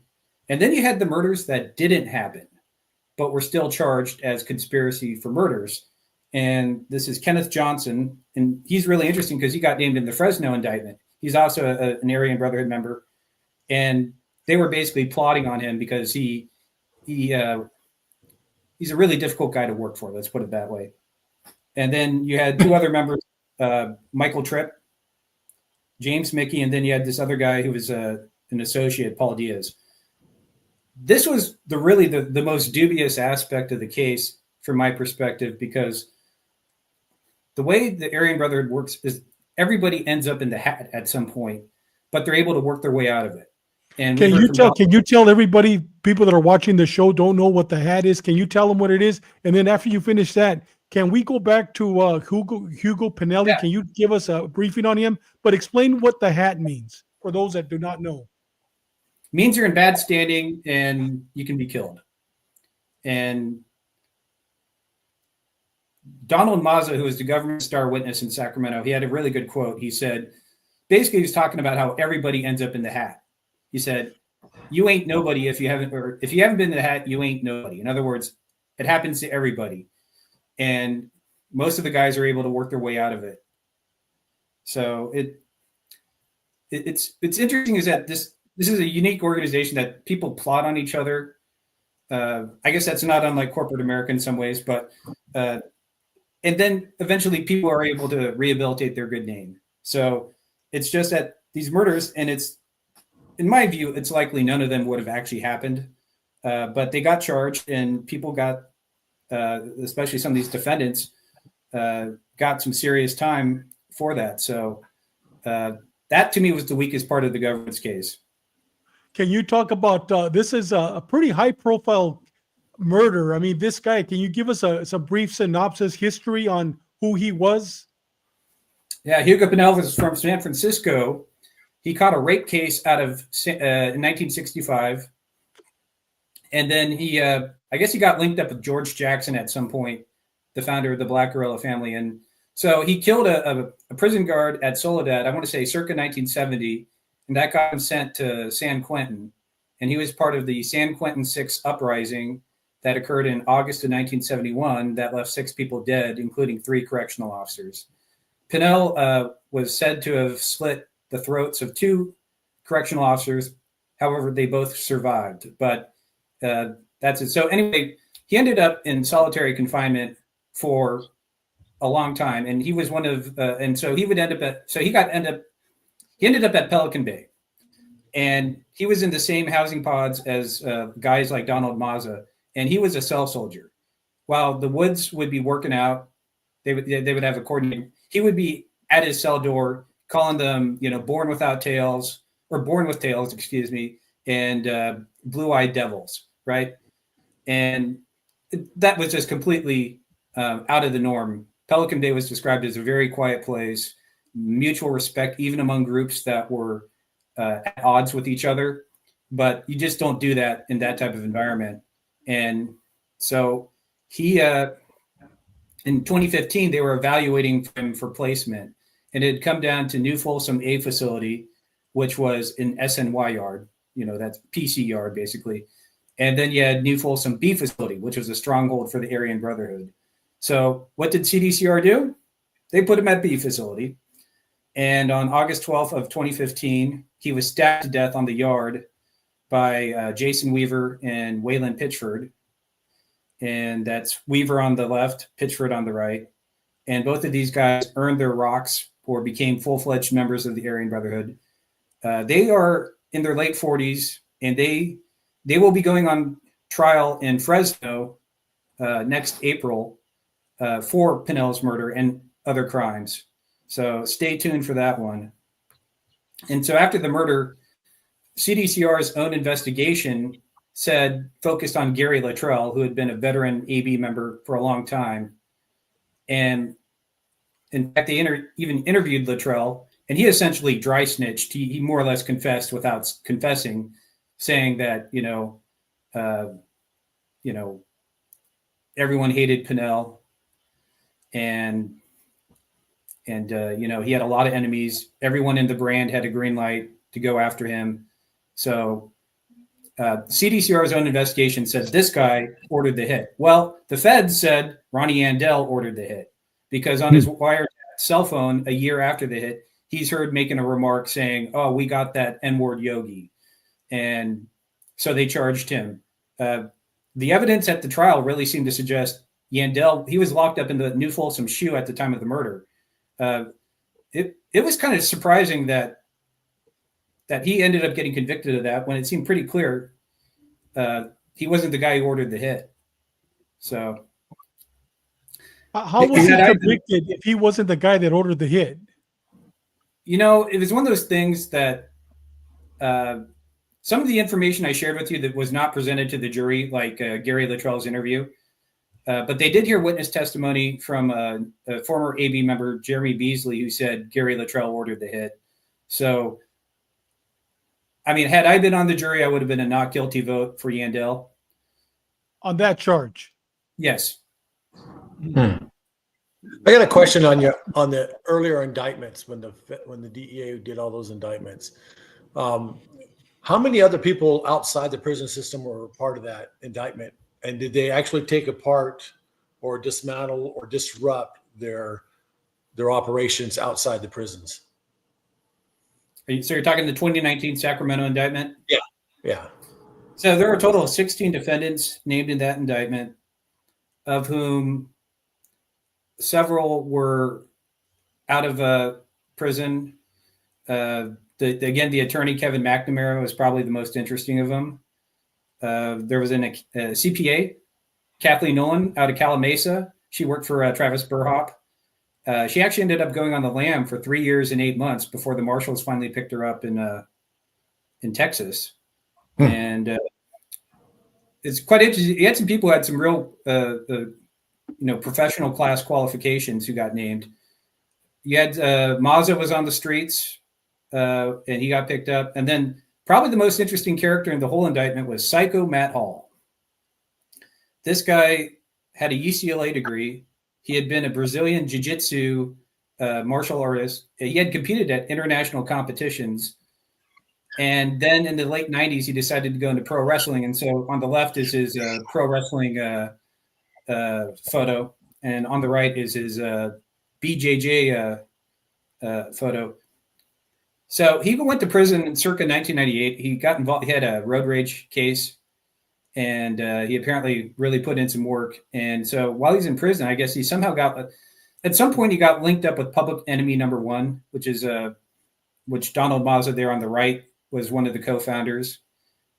And then you had the murders that didn't happen, but were still charged as conspiracy for murders. And this is Kenneth Johnson. And he's really interesting because he got named in the Fresno indictment. He's also an Aryan Brotherhood member. And they were basically plotting on him because he's a really difficult guy to work for. Let's put it that way. And then you had 2 other members, Michael Tripp, James Mickey, and then you had this other guy who was an associate, Paul Diaz. This was the most dubious aspect of the case from my perspective, because the way the Aryan Brotherhood works is everybody ends up in the hat at some point, but they're able to work their way out of it. And can you tell everybody, people that are watching the show don't know what the hat is? Can you tell them what it is? And then after you finish that, can we go back to Hugo Pinelli? Yeah. Can you give us a briefing on him? But explain what the hat means for those that do not know. It means you're in bad standing and you can be killed. And Donald Mazza, who was the government star witness in Sacramento, he had a really good quote. He said, basically he was talking about how everybody ends up in the hat. He said, you ain't nobody if you haven't been in the hat, you ain't nobody. In other words, it happens to everybody. And most of the guys are able to work their way out of it. So it's interesting is that this is a unique organization that people plot on each other. I guess that's not unlike corporate America in some ways, but and then eventually people are able to rehabilitate their good name. So it's just that these murders, and it's, in my view, it's likely none of them would have actually happened, but they got charged, and people got, especially some of these defendants, got some serious time for that. So that to me was the weakest part of the government's case. Can you talk about this is a pretty high profile murder? I mean, this guy, can you give us a brief synopsis history on who he was? Yeah, Hugo Pinell was from San Francisco. He caught a rape case out of in 1965. And then he, I guess he got linked up with George Jackson at some point, the founder of the Black Guerrilla family. And so he killed a prison guard at Soledad, I want to say circa 1970, and that got him sent to San Quentin. And he was part of the San Quentin 6 uprising that occurred in August of 1971 that left 6 people dead, including 3 correctional officers. Pinell was said to have slit the throats of 2 correctional officers. However, they both survived. But that's it. So anyway, he ended up in solitary confinement for a long time, and he was one of, and so he would end up at, so he ended up at Pelican Bay, and he was in the same housing pods as guys like Donald Mazza, and he was a cell soldier. While the Woods would be working out, they would have a coordinator. He would be at his cell door calling them, born with tails, excuse me, and blue-eyed devils, right? And that was just completely out of the norm. Pelican Bay was described as a very quiet place, mutual respect, even among groups that were at odds with each other. But you just don't do that in that type of environment. And so he, in 2015, they were evaluating him for placement. And it had come down to New Folsom A facility, which was in SNY yard, that's PC yard, basically. And then you had New Folsom B facility, which was a stronghold for the Aryan Brotherhood. So what did CDCR do? They put him at B facility. And on August 12th of 2015, he was stabbed to death on the yard by Jason Weaver and Waylon Pitchford. And that's Weaver on the left, Pitchford on the right. And both of these guys earned their rocks or became full-fledged members of the Aryan Brotherhood. They are in their late 40s, and they will be going on trial in Fresno next April for Pinell's murder and other crimes. So stay tuned for that one. And so after the murder, CDCR's own investigation focused on Gary Luttrell, who had been a veteran AB member for a long time. And in fact, they even interviewed Luttrell, and he essentially dry snitched. He more or less confessed without confessing, saying that, everyone hated Pinell, and he had a lot of enemies. Everyone in the brand had a green light to go after him. So CDCR's own investigation said this guy ordered the hit. Well, the feds said Ronnie Yandel ordered the hit because on his wired cell phone a year after the hit, he's heard making a remark saying, "Oh, we got that N-word Yogi." And so they charged him. The evidence at the trial really seemed to suggest Yandel, he was locked up in the New Folsom SHU at the time of the murder. It was kind of surprising that he ended up getting convicted of that when it seemed pretty clear he wasn't the guy who ordered the hit. So how was he convicted if he wasn't the guy that ordered the hit? It was one of those things that some of the information I shared with you that was not presented to the jury, like Gary Luttrell's interview, but they did hear witness testimony from a former AB member, Jeremy Beasley, who said Gary Luttrell ordered the hit. So, I mean, had I been on the jury, I would have been a not guilty vote for Yandel. On that charge? Yes. I got a question on the earlier indictments when the DEA did all those indictments. How many other people outside the prison system were part of that indictment? And did they actually take apart or dismantle or disrupt their their operations outside the prisons. So you're talking the 2019 Sacramento indictment? Yeah. So there are a total of 16 defendants named in that indictment, of whom several were out of prison. Again, the attorney, Kevin McNamara, was probably the most interesting of them. There was a CPA, Kathleen Nolan, out of Calamasa. She worked for Travis Burhop. She actually ended up going on the lam for 3 years and 8 months before the marshals finally picked her up in Texas. And it's quite interesting. You had some people who had some real, professional class qualifications who got named. You had Mazza was on the streets, and he got picked up. And then probably the most interesting character in the whole indictment was Psycho Matt Hall. This guy had a UCLA degree. He had been a Brazilian jiu-jitsu martial artist. He had competed at international competitions. And then in the late 90s, he decided to go into pro wrestling. And so on the left is his pro wrestling photo. And on the right is his BJJ photo. So he went to prison in circa 1998. He got involved. He had a road rage case. And he apparently really put in some work. And so while he's in prison, I guess he somehow at some point, he got linked up with Public Enemy Number One, which Donald Mazza there on the right was one of the co-founders.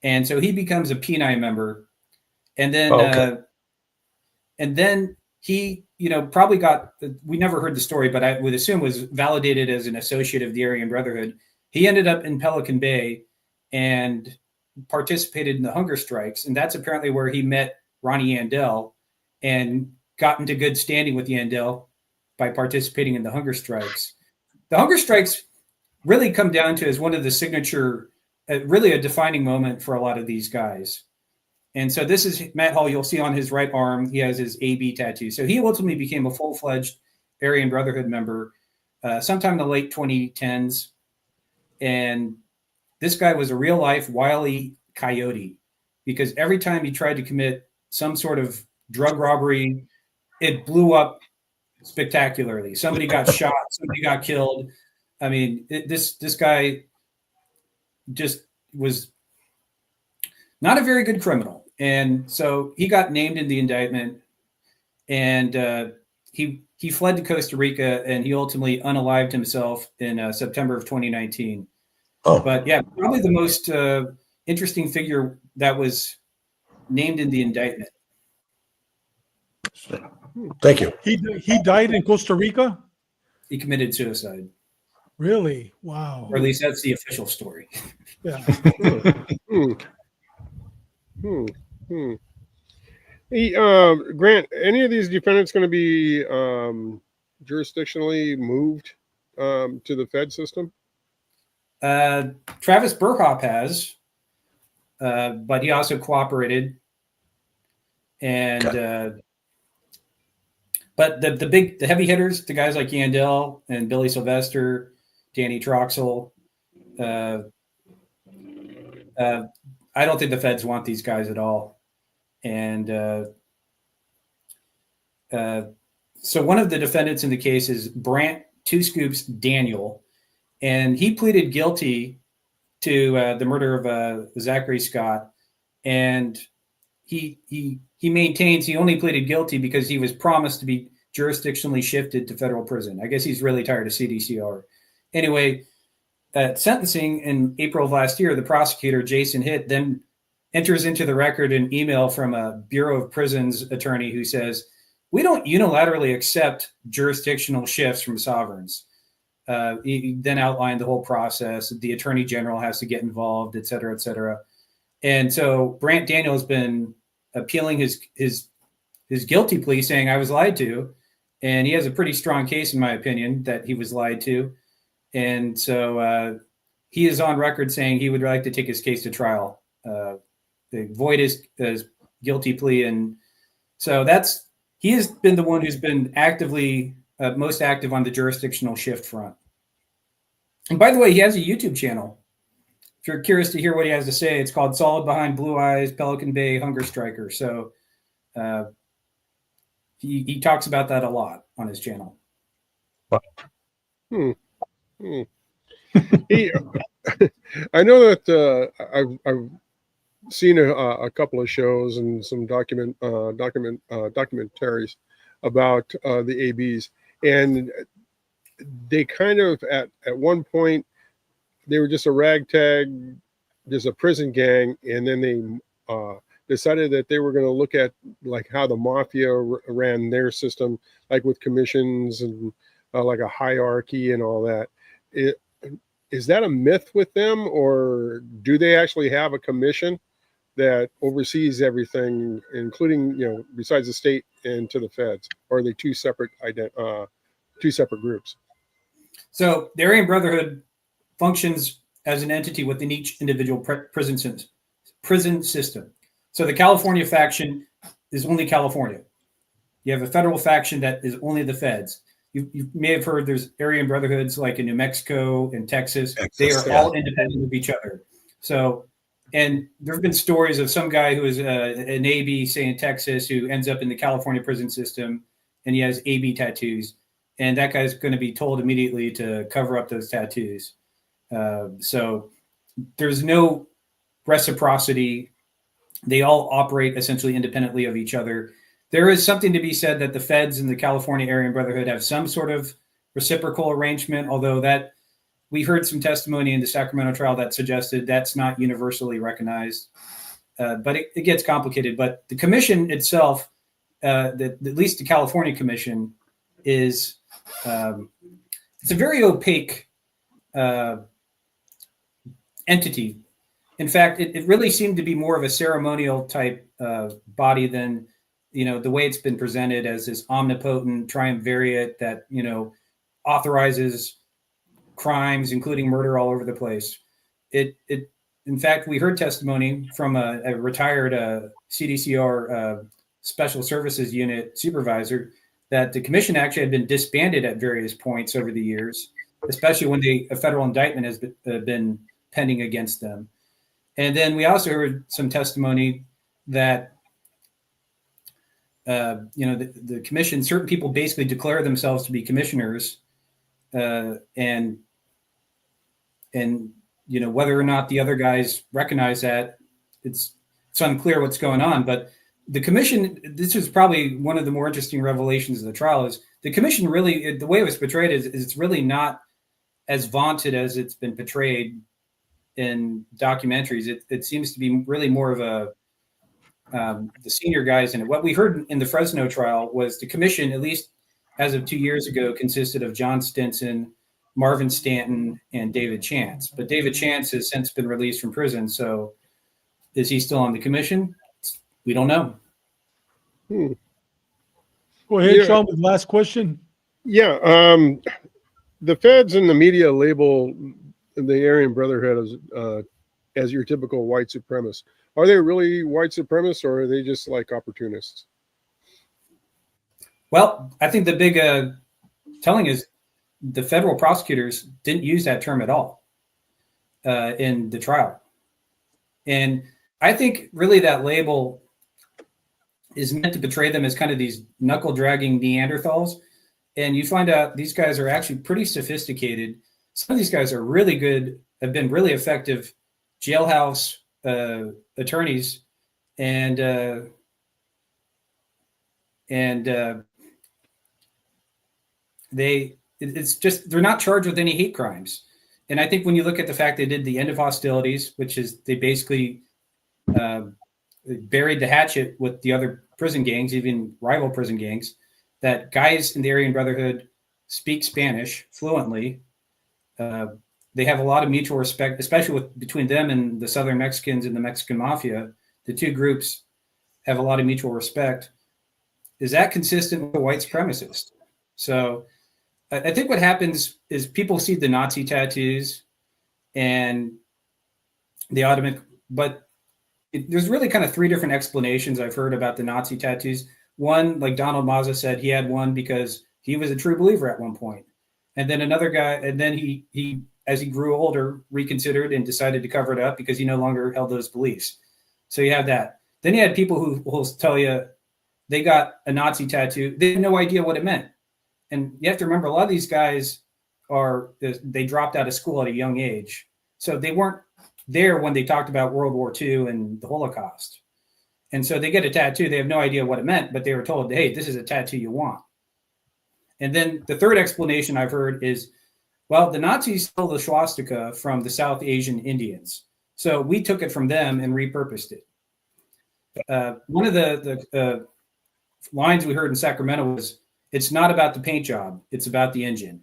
And so he becomes a P9 member. And then, he, probably we never heard the story, but I would assume was validated as an associate of the Aryan Brotherhood. He ended up in Pelican Bay and participated in the hunger strikes. And that's apparently where he met Ronnie Yandel and got into good standing with Yandel by participating in the hunger strikes. The hunger strikes really come down to as one of the signature, really a defining moment for a lot of these guys. And so this is Matt Hall. You'll see on his right arm, he has his AB tattoo. So he ultimately became a full-fledged Aryan Brotherhood member sometime in the late 2010s. And this guy was a real-life wily coyote because every time he tried to commit some sort of drug robbery, it blew up spectacularly. Somebody got shot. Somebody got killed. I mean, this guy just was not a very good criminal. And so he got named in the indictment, and he fled to Costa Rica, and he ultimately unalived himself in September of 2019. Oh. But yeah, probably the most interesting figure that was named in the indictment. Thank you. He died in Costa Rica? He committed suicide. Really? Wow. Or at least that's the official story. Yeah. Hey, Grant, any of these defendants going to be jurisdictionally moved to the Fed system? Travis Burhop has, but he also cooperated. And but the heavy hitters, the guys like Yandel and Billy Sylvester, Danny Troxel, I don't think the feds want these guys at all. And so one of the defendants in the case is Brant Two Scoops Daniel, and he pleaded guilty to the murder of Zachary Scott. And he maintains he only pleaded guilty because he was promised to be jurisdictionally shifted to federal prison. I guess he's really tired of CDCR. Anyway, at sentencing in April of last year, the prosecutor, Jason Hitt, then enters into the record an email from a Bureau of Prisons attorney who says, "We don't unilaterally accept jurisdictional shifts from sovereigns." He then outlined the whole process. The attorney general has to get involved, et cetera, et cetera. And so Brant Daniel has been appealing his guilty plea, saying, "I was lied to." And he has a pretty strong case, in my opinion, that he was lied to. And so he is on record saying he would like to take his case to trial, void his guilty plea. And so he has been the one who's been actively most active on the jurisdictional shift front. And by the way, he has a YouTube channel. If you're curious to hear what he has to say, it's called Solid Behind Blue Eyes, Pelican Bay Hunger Striker. So he talks about that a lot on his channel. He, I know that I've seen a couple of shows and some documentaries about the ABs, and they kind of at one point they were just a ragtag, just a prison gang, and then they decided that they were going to look at like how the mafia ran their system, like with commissions and like a hierarchy and all that. Is that a myth with them, or do they actually have a commission that oversees everything, including, you know, besides the state and to the feds? Or are they two separate groups? So the Aryan Brotherhood functions as an entity within each individual prison system. So the California faction is only California. You have a federal faction that is only the feds. You may have heard there's Aryan Brotherhoods like in New Mexico and Texas. They are all independent of each other. So, and there have been stories of some guy who is an AB, say in Texas, who ends up in the California prison system, and he has AB tattoos. And that guy's going to be told immediately to cover up those tattoos. So there's no reciprocity. They all operate essentially independently of each other. There is something to be said that the feds and the California Aryan Brotherhood have some sort of reciprocal arrangement, although that we heard some testimony in the Sacramento trial that suggested that's not universally recognized. But it gets complicated. But the commission itself, at least the California commission, is it's a very opaque entity. In fact, it really seemed to be more of a ceremonial type body than, you know, the way it's been presented as this omnipotent triumvirate that, you know, authorizes crimes, including murder all over the place. In fact, we heard testimony from a retired CDCR Special Services Unit supervisor that the commission actually had been disbanded at various points over the years, especially when a federal indictment has been pending against them. And then we also heard some testimony that you know, the commission, certain people basically declare themselves to be commissioners, and you know, whether or not the other guys recognize that, it's unclear what's going on. But the commission, this is probably one of the more interesting revelations of the trial, is the commission really, the way it was portrayed is it's really not as vaunted as it's been portrayed in documentaries. It seems to be really more of a the senior guys in it. What we heard in the Fresno trial was the commission, at least as of 2 years ago, consisted of John Stinson, Marvin Stanton, and David Chance. But David Chance has since been released from prison. So is he still on the commission? We don't know. Go ahead, Sean, with the last question. Yeah. The feds and the media label the Aryan Brotherhood as your typical white supremacist. Are they really white supremacists, or are they just like opportunists? Well, I think the big telling is the federal prosecutors didn't use that term at all in the trial. And I think really that label is meant to portray them as kind of these knuckle-dragging Neanderthals. And you find out these guys are actually pretty sophisticated. Some of these guys are really good, have been really effective jailhouse attorneys, and it's just, they're not charged with any hate crimes. And I think when you look at the fact they did the end of hostilities, which is they basically buried the hatchet with the other prison gangs, even rival prison gangs, that guys in the Aryan Brotherhood speak Spanish fluently. They have a lot of mutual respect, especially between them and the Southern Mexicans and the Mexican Mafia. The two groups have a lot of mutual respect. Is that consistent with a white supremacist? So I think what happens is people see the Nazi tattoos and the Ottoman, but there's really kind of three different explanations I've heard about the Nazi tattoos. One, like Donald Mazza said, he had one because he was a true believer at one point. And then another guy, and then he as he grew older, reconsidered and decided to cover it up because he no longer held those beliefs. So you have that. Then you had people who will tell you they got a Nazi tattoo. They had no idea what it meant. And you have to remember, a lot of these guys they dropped out of school at a young age. So they weren't there when they talked about World War II and the Holocaust. And so they get a tattoo. They have no idea what it meant, but they were told, hey, this is a tattoo you want. And then the third explanation I've heard is, well, the Nazis stole the swastika from the South Asian Indians. So we took it from them and repurposed it. One of the lines we heard in Sacramento was, it's not about the paint job, it's about the engine.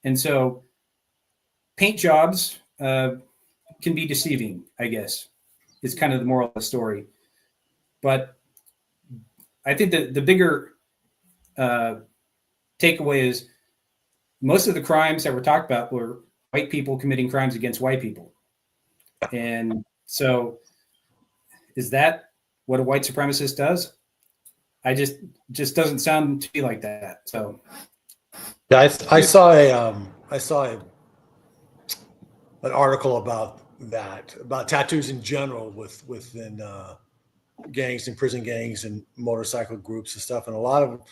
And so paint jobs can be deceiving, I guess, is kind of the moral of the story. But I think that the bigger takeaway is most of the crimes that were talked about were white people committing crimes against white people. And so is that what a white supremacist does? I just doesn't sound to me like that. So yeah, I saw an article about that, about tattoos in general within gangs and prison gangs and motorcycle groups and stuff. And a lot of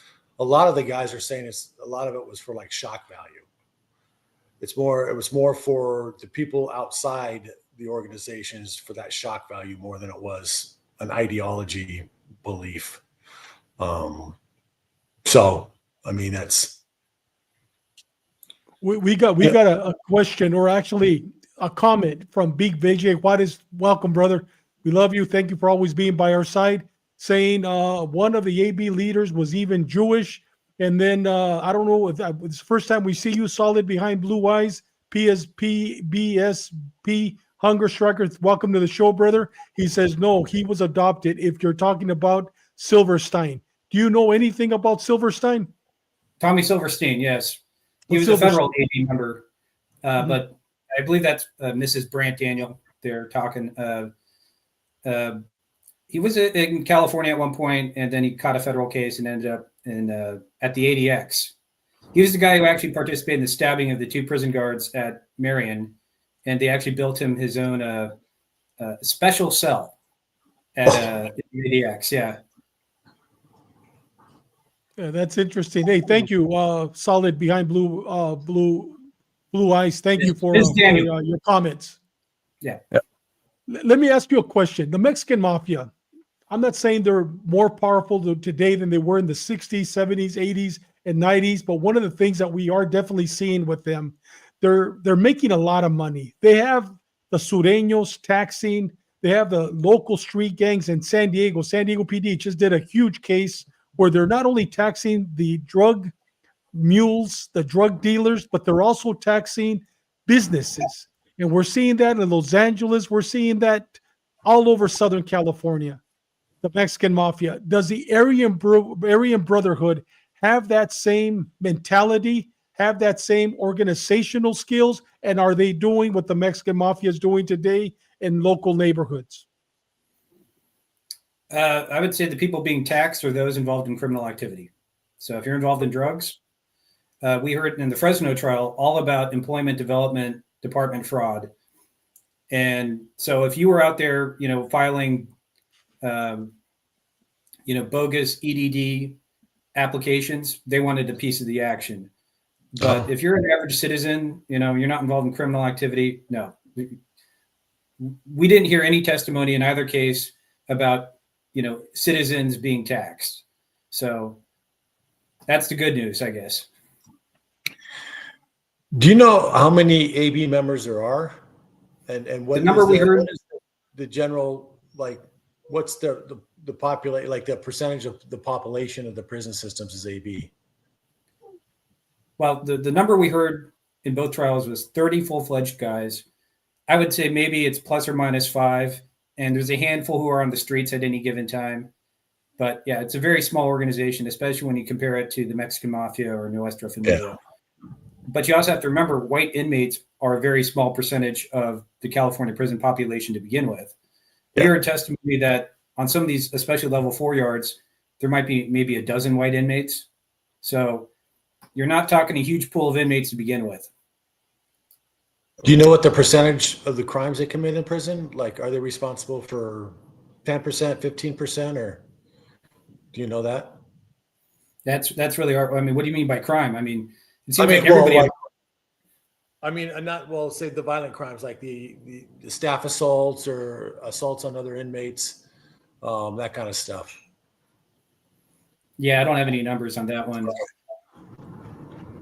the guys are saying a lot of it was for like shock value. It was more for the people outside the organizations for that shock value more than it was an ideology belief. So I mean, that's we got a question, or actually a comment from Big Vijay. What is welcome, brother? We love you. Thank you for always being by our side. Saying one of the AB leaders was even Jewish. And then I don't know if it's the first time we see you, Solid Behind Blue Eyes, PSP, BSP, Hunger Striker. Welcome to the show, brother. He says, no, he was adopted. If you're talking about Silverstein, do you know anything about Silverstein? Tommy Silverstein, yes. He was a federal AB member, but I believe that's Mrs. Brant Daniel. They're talking. He was in California at one point, and then he caught a federal case and ended up at the ADX. He was the guy who actually participated in the stabbing of the 2 prison guards at Marion, and they actually built him his own special cell at the ADX. Yeah. Yeah, that's interesting. Hey, thank you, Solid Behind Blue Eyes. Thank you for your comments. Yeah. Let me ask you a question. The Mexican mafia, I'm not saying they're more powerful today than they were in the 60s, 70s, 80s, and 90s, but one of the things that we are definitely seeing with them, they're making a lot of money. They have the Sureños taxing. They have the local street gangs in San Diego. San Diego PD just did a huge case where they're not only taxing the drug mules, the drug dealers, but they're also taxing businesses. And we're seeing that in Los Angeles. We're seeing that all over Southern California, the Mexican mafia. Does the Aryan Brotherhood have that same mentality, have that same organizational skills? And are they doing what the Mexican mafia is doing today in local neighborhoods? I would say the people being taxed are those involved in criminal activity. So if you're involved in drugs, we heard in the Fresno trial all about employment development department fraud. And so if you were out there, filing, bogus EDD applications, they wanted a piece of the action. But if you're an average citizen, you're not involved in criminal activity. No, we didn't hear any testimony in either case about, citizens being taxed. So that's the good news, I guess. Do you know how many AB members there are? And what the number we heard, what is the general, like, what's the population, like the percentage of the population of the prison systems is AB? Well, the number we heard in both trials was 30 full-fledged guys. I would say maybe it's plus or minus 5, and there's a handful who are on the streets at any given time. But yeah, it's a very small organization, especially when you compare it to the Mexican Mafia or Nuestra Familia. Yeah. But you also have to remember, white inmates are a very small percentage of the California prison population to begin with. Yeah. We heard testimony that on some of these, especially level 4 yards, there might be maybe a dozen white inmates. So you're not talking a huge pool of inmates to begin with. Do you know what the percentage of the crimes they commit in prison? Like, are they responsible for 10%, 15%, or do you know that? That's really hard. I mean, what do you mean by crime? I mean, it seems I mean, like everybody. well, not well. Say the violent crimes like the staff assaults or assaults on other inmates, that kind of stuff. Yeah, I don't have any numbers on that one.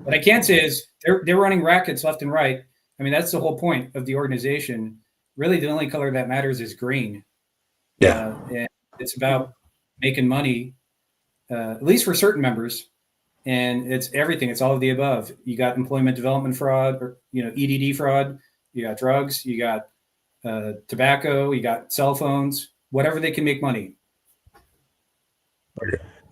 What I can say is they're running rackets left and right. I mean, that's the whole point of the organization. Really, the only color that matters is green. Yeah. And it's about making money, at least for certain members. And it's everything. It's all of the above. You got employment development fraud, or EDD fraud. You got drugs. You got tobacco. You got cell phones. Whatever they can make money.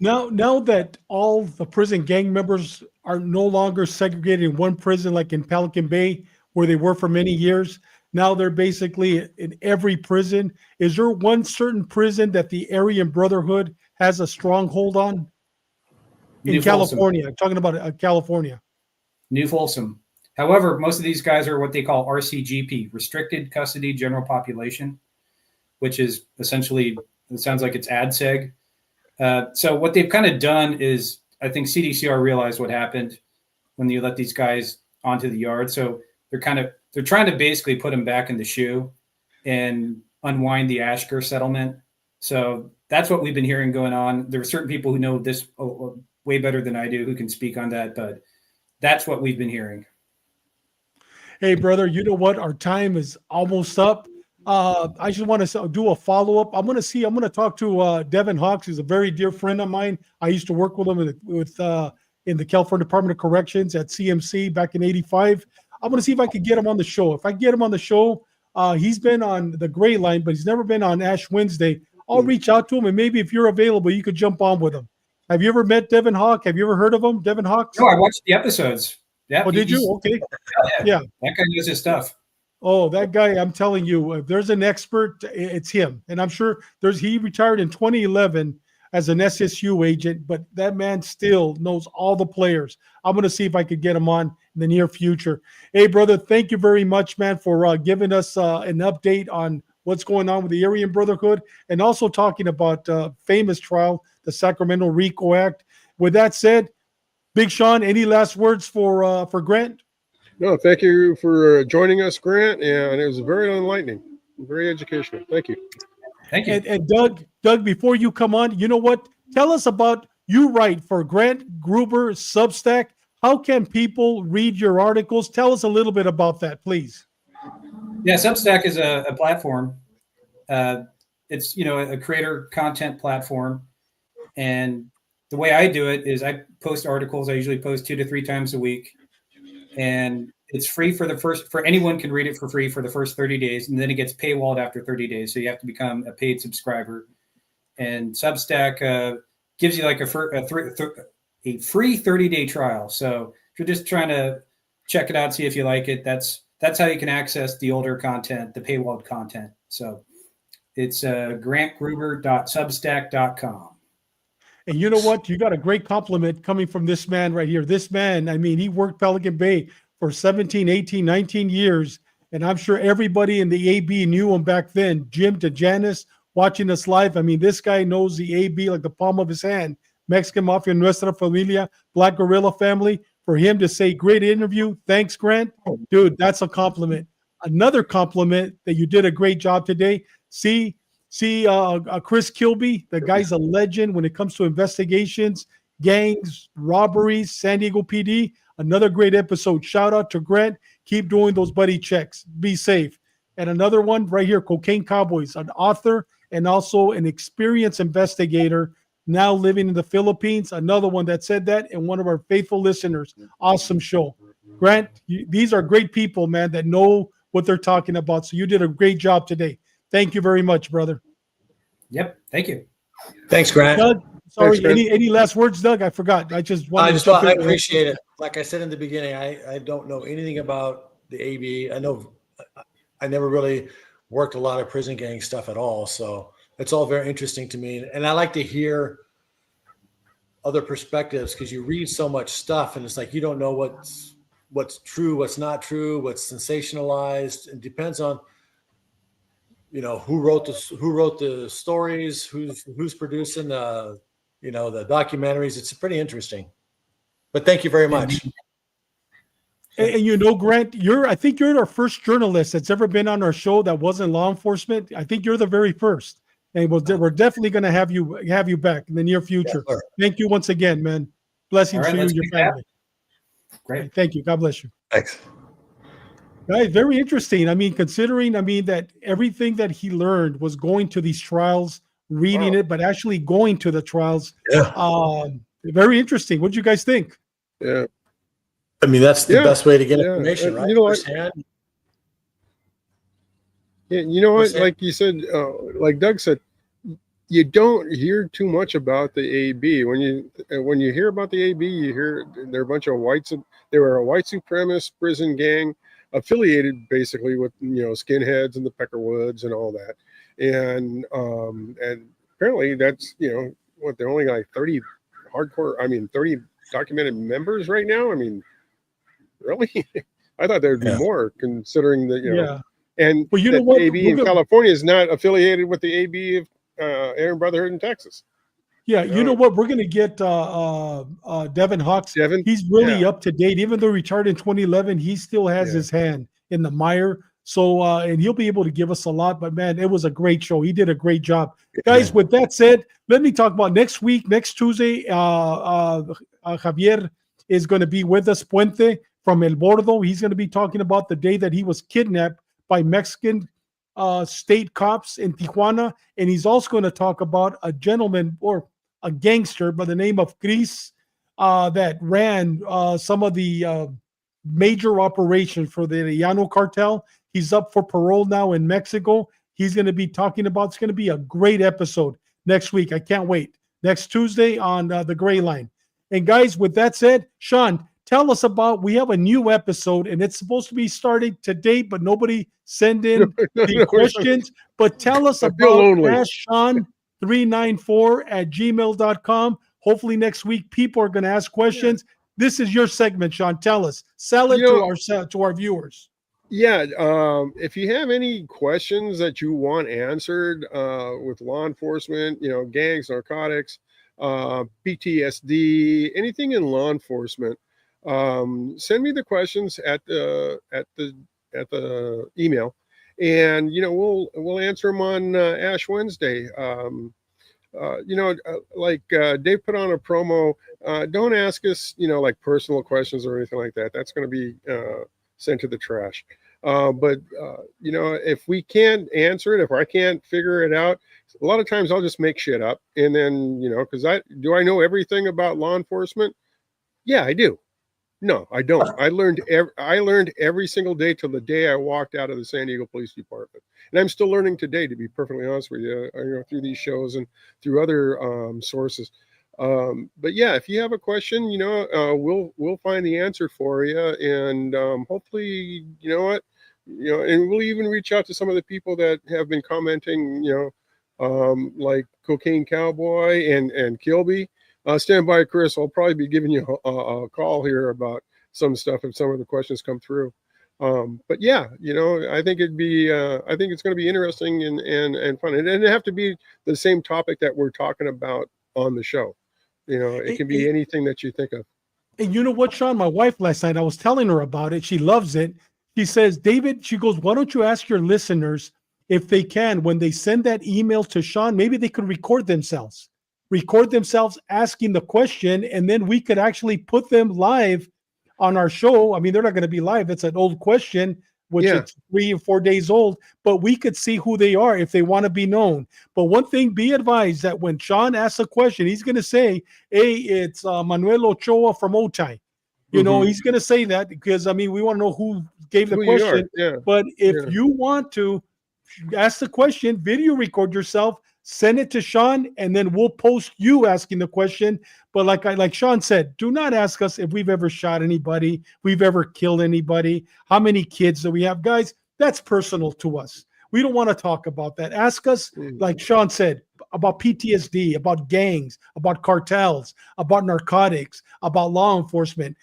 Now that all the prison gang members are no longer segregated in one prison, like in Pelican Bay, where they were for many years, now they're basically in every prison. Is there one certain prison that the Aryan Brotherhood has a stronghold on? In California, I'm talking about California. New Folsom. However, most of these guys are what they call RCGP, Restricted Custody General Population, which is essentially, it sounds like it's ADSEG. So what they've kind of done is, I think CDCR realized what happened when you let these guys onto the yard. So they're trying to basically put them back in the shoe and unwind the Ashker settlement. So that's what we've been hearing going on. There are certain people who know this way better than I do who can speak on that, but that's what we've been hearing. Hey, brother, you know what? Our time is almost up. I just want to do a follow-up. I'm going to talk to Devin Hawks, who's a very dear friend of mine. I used to work with him in the California Department of Corrections at CMC back in '85. I'm going to see if I can get him on the show. If I get him on the show, he's been on the Gray Line, but he's never been on Ash Wednesday. I'll reach out to him, and maybe if you're available, you could jump on with him. Have you ever met Devin Hawk? Have you ever heard of him, Devin Hawks? No, I watched the episodes. Yeah. Oh, did you? Okay. Yeah. That guy knows his stuff. Oh, that guy, I'm telling you, if there's an expert, it's him. And I'm sure he retired in 2011 as an SSU agent, but that man still knows all the players. I'm going to see if I could get him on in the near future. Hey, brother, thank you very much, man, for giving us an update on what's going on with the Aryan Brotherhood and also talking about famous trial, the Sacramento Rico Act. With that said, Big Sean, any last words for Grant? No, thank you for joining us, Grant, and it was very enlightening, very educational. Thank you. Thank you. And Doug, before you come on, you know what? Tell us about, you write for Grant Gruber Substack. How can people read your articles? Tell us a little bit about that, please. Yeah, Substack is a platform. It's a creator content platform, and the way I do it is I post articles. I usually post 2 to 3 times a week, and it's free for anyone can read it for free for the first 30 days, and then it gets paywalled after 30 days. So you have to become a paid subscriber. And Substack gives you like a free 30-day trial. So if you're just trying to check it out, see if you like it, that's how you can access the older content, the paywalled content. So it's grantgruber.substack.com. And you know what? You got a great compliment coming from this man right here. This man, I mean, he worked Pelican Bay for 17, 18, 19 years. And I'm sure everybody in the AB knew him back then. Jim to Janice watching us live. I mean, this guy knows the AB like the palm of his hand. Mexican Mafia, Nuestra Familia, Black Gorilla Family. For him to say, great interview. Thanks, Grant. Dude, that's a compliment. Another compliment that you did a great job today. See, Chris Kilby, the guy's a legend when it comes to investigations, gangs, robberies, San Diego PD. Another great episode. Shout out to Grant. Keep doing those buddy checks. Be safe. And another one right here, Cocaine Cowboys, an author and also an experienced investigator now living in the Philippines. Another one that said that, and one of our faithful listeners. Awesome show. Grant, these are great people, man, that know what they're talking about. So you did a great job today. Thank you very much, brother. Yep. Thank you. Thanks, Grant. Doug, sorry, Thanks, Grant. any last words, Doug? I forgot. I appreciate it. Like I said in the beginning, I don't know anything about the AB. I know I never really worked a lot of prison gang stuff at all. So it's all very interesting to me. And I like to hear other perspectives because you read so much stuff and it's like you don't know what's true, what's not true, what's sensationalized. It depends on who wrote the stories, who's producing the the documentaries. It's pretty interesting. But thank you very much. And Grant, I think you're our first journalist that's ever been on our show that wasn't law enforcement. I think you're the very first. And we're definitely going to have you back in the near future. Yes, thank you once again, man. Blessings to you and your family. Great. Thank you. God bless you. Thanks. Guys, very interesting. I mean, considering, that everything that he learned was going to these trials, reading it, but actually going to the trials. Yeah. Very interesting. What do you guys think? Yeah. I mean, that's the best way to get information, right? You know what? Firsthand. Yeah, you know what? Like you said, like Doug said, you don't hear too much about the AB. When you hear about the AB, you hear they're a bunch of whites. They were a white supremacist prison gang affiliated basically with skinheads and the Peckerwoods and all that. And apparently that's they're only like 30 30 documented members right now. I mean, really? I thought there'd be more, considering that and well, that the AB in California is not affiliated with the AB of Aryan Brotherhood in Texas. Yeah, you know what? We're going to get Devin Hawks. Devin? He's really up to date. Even though he retired in 2011, he still has his hand in the mire. So, and he'll be able to give us a lot. But, man, it was a great show. He did a great job. Guys, with that said, let me talk about next week. Next Tuesday, Javier is going to be with us, Puente from El Bordo. He's going to be talking about the day that he was kidnapped by Mexican state cops in Tijuana. And he's also going to talk about a gentleman or a gangster by the name of Chris that ran some of the major operations for the Llano cartel. He's up for parole now in Mexico. He's going to be talking about, it's going to be a great episode next week. I can't wait. Next Tuesday on the Gray Line. And guys, with that said, Sean, tell us we have a new episode, and it's supposed to be starting today, but nobody send in the questions. But tell us about AskSean394@gmail.com. Hopefully next week people are going to ask questions. This is your segment, Sean. Tell us. Sell it to our viewers. Yeah, if you have any questions that you want answered with law enforcement, gangs, narcotics, PTSD, anything in law enforcement, send me the questions at the email, and we'll answer them on Ash Wednesday. Like Dave put on a promo. Don't ask us, like personal questions or anything like that. That's going to be sent to the trash. But if we can't answer it, if I can't figure it out, a lot of times I'll just make shit up. And then, because I know everything about law enforcement? Yeah, I do. No, I don't. I learned every single day till the day I walked out of the San Diego Police Department. And I'm still learning today, to be perfectly honest with you, through these shows and through other sources. But yeah, if you have a question, we'll find the answer for you. And hopefully, and we'll even reach out to some of the people that have been commenting, like Cocaine Cowboy and Kilby. Stand by, Chris. I'll probably be giving you a call here about some stuff if some of the questions come through. But yeah, I think I think it's going to be interesting and fun. And it doesn't have to be the same topic that we're talking about on the show. It can be anything that you think of. And you know what, Sean? My wife last night, I was telling her about it. She loves it. She says, David, she goes, why don't you ask your listeners if they can, when they send that email to Sean, maybe they could record themselves asking the question, and then we could actually put them live on our show. I mean, they're not going to be live. It's an old question, which is 3 or 4 days old, but we could see who they are if they want to be known. But one thing, be advised that when Sean asks a question, he's going to say, hey, it's Manuel Ochoa from Otay. He's going to say that because, we want to know who gave the question. Yeah. But if you want to ask the question, video record yourself, send it to Sean, and then we'll post you asking the question. But like Sean said, do not ask us if we've ever shot anybody, we've ever killed anybody, how many kids do we have. Guys, that's personal to us. We don't want to talk about that. Ask us, like Sean said, about PTSD, about gangs, about cartels, about narcotics, about law enforcement,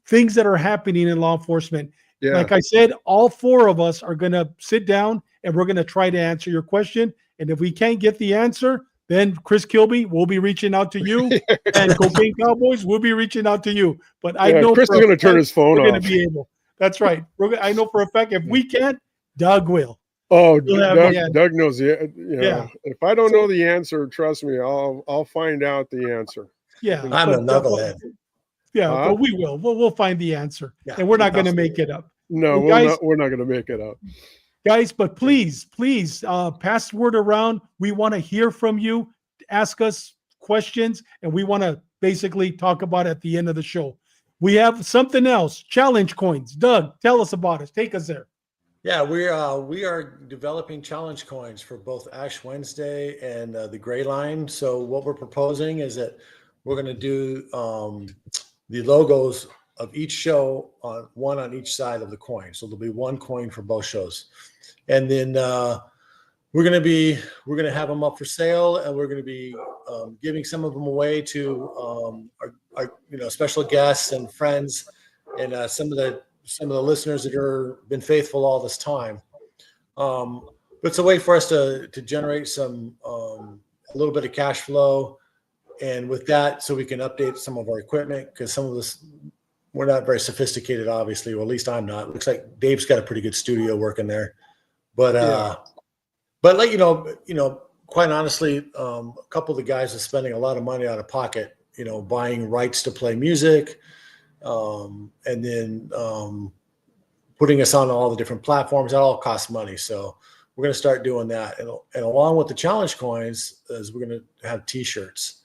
things that are happening in law enforcement. Yeah. Like I said, all 4 of us are going to sit down and we're going to try to answer your question. And if we can't get the answer, Then Chris Kilby will be reaching out to you, and Cocaine Cowboys will be reaching out to you. But I know Chris is going to turn his phone we're off. going to be able. That's right. I know for a fact if we can't, Doug will. Oh, He'll have the answer. Doug knows the. Yeah. If I don't know the answer, trust me, I'll find out the answer. Yeah, I'm a knucklehead. Yeah, but we will. We'll find the answer, and we're not going to make it up. No, we're not going to make it up. Guys, but please, pass the word around. We want to hear from you. Ask us questions, and we want to basically talk about it at the end of the show. We have something else, challenge coins. Doug, tell us about it. Take us there. Yeah, we are developing challenge coins for both Ash Wednesday and the Gray Line. So what we're proposing is that we're going to do the logos of each show on one on each side of the coin. So there'll be one coin for both shows, and then we're going to have them up for sale, and we're going to be giving some of them away to our special guests and friends, and some of the listeners that are been faithful all this time. But it's a way for us to generate some a little bit of cash flow, and with that, so we can update some of our equipment, because some of this, we're not very sophisticated, obviously, or at least I'm not. It looks like Dave's got a pretty good studio working there, but quite honestly, a couple of the guys are spending a lot of money out of pocket, buying rights to play music, and then putting us on all the different platforms. That all costs money. So we're going to start doing that. And along with the challenge coins is we're going to have t-shirts.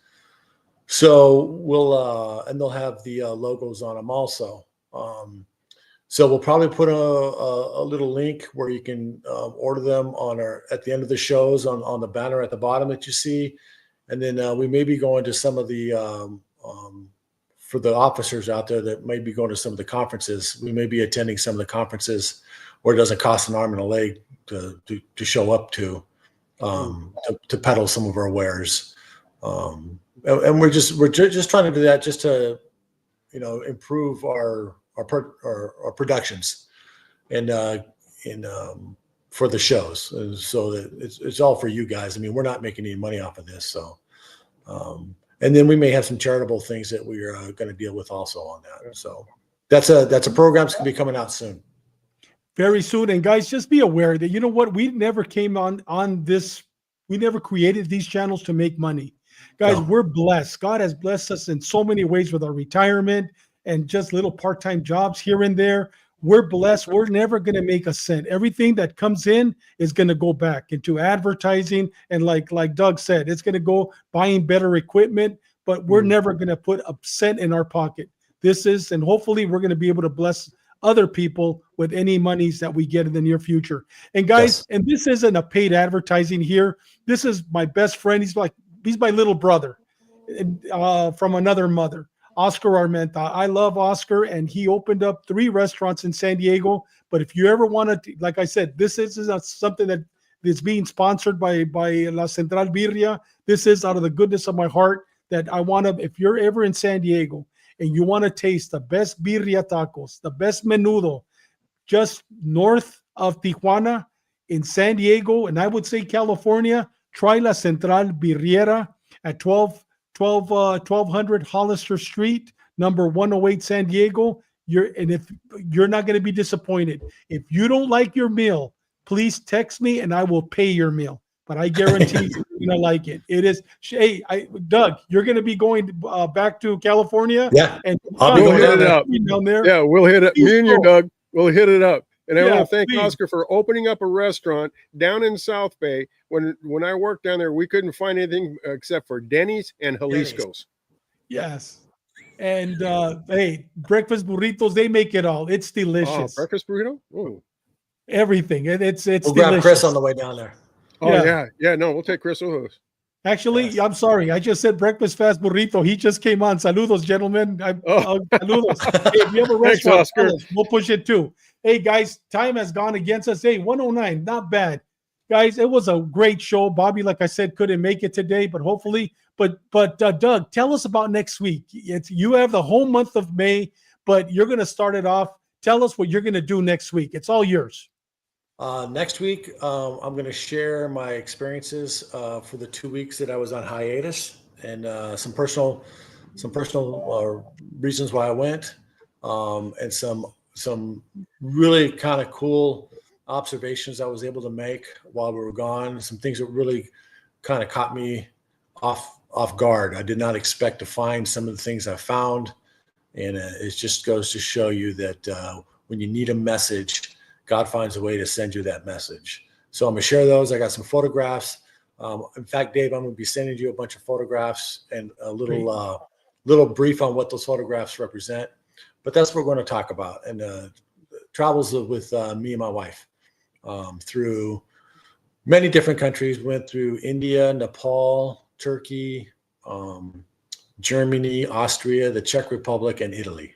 So and they'll have the logos on them also. So we'll probably put a little link where you can order them at the end of the shows on the banner at the bottom that you see. And then we may be going to some of the, for the officers out there that may be going to some of the conferences, we may be attending some of the conferences where it doesn't cost an arm and a leg to show up to peddle some of our wares. And we're just trying to do that just to, improve our productions and for the shows, so that it's all for you guys. I mean, we're not making any money off of this. So, and then we may have some charitable things that we are going to deal with also on that. So that's a program that's going to be coming out soon. Very soon. And guys, just be aware that, we never came on this. We never created these channels to make money. Guys, no. We're blessed. God has blessed us in so many ways with our retirement and just little part-time jobs here and there. We're blessed. We're never going to make a cent. Everything that comes in is going to go back into advertising. And like Doug said, it's going to go buying better equipment, but we're never going to put a cent in our pocket. And hopefully we're going to be able to bless other people with any monies that we get in the near future. And guys, And this isn't a paid advertising here. This is my best friend. He's my little brother from another mother. Oscar Armenta. I love Oscar, and he opened up 3 restaurants in San Diego. But if you ever want to, like I said, this is something that is being sponsored by La Central Birria. This is out of the goodness of my heart that I want to, if you're ever in San Diego and you want to taste the best birria tacos, the best menudo, just north of Tijuana in San Diego, and I would say California, try La Central Birriera at 1200 Hollister Street, number 108, San Diego. If you're not going to be disappointed. If you don't like your meal, please text me and I will pay your meal. But I guarantee you're going to like it. It is. Hey, Doug, you're going to be going back to California. Yeah, and we'll hit it up down there. Yeah, we'll hit it. Me and you, Doug, we'll hit it up. And I want to thank please. Oscar for opening up a restaurant down in South Bay. When I worked down there, we couldn't find anything except for Denny's and Jalisco's. Yes. And hey, breakfast burritos, they make it all. It's delicious. Breakfast burrito? Ooh. Everything. It's we'll delicious. grab Chris on the way down there. Oh, yeah. No, we'll take Chris with us. Actually, yes. I'm sorry. I just said breakfast fast burrito. He just came on. Saludos, gentlemen. Saludos. Hey, if you have a restaurant, we'll push it too. Hey, guys, time has gone against us. Hey, 109, not bad. Guys, it was a great show. Bobby, like I said, couldn't make it today, but hopefully. But Doug, tell us about next week. You have the whole month of May, but you're going to start it off. Tell us what you're going to do next week. It's all yours. Next week, I'm going to share my experiences for the 2 weeks that I was on hiatus, and some personal reasons why I went, and some really kind of cool observations I was able to make while we were gone. Some things that really kind of caught me off guard. I did not expect to find some of the things I found, and it just goes to show you that when you need a message, God finds a way to send you that message. So I'm gonna share those. I got some photographs. In fact, Dave, I'm gonna be sending you a bunch of photographs and a little brief on what those photographs represent. But that's what we're going to talk about. And travels with me and my wife through many different countries. We went through India, Nepal, Turkey, Germany, Austria, the Czech Republic, and Italy.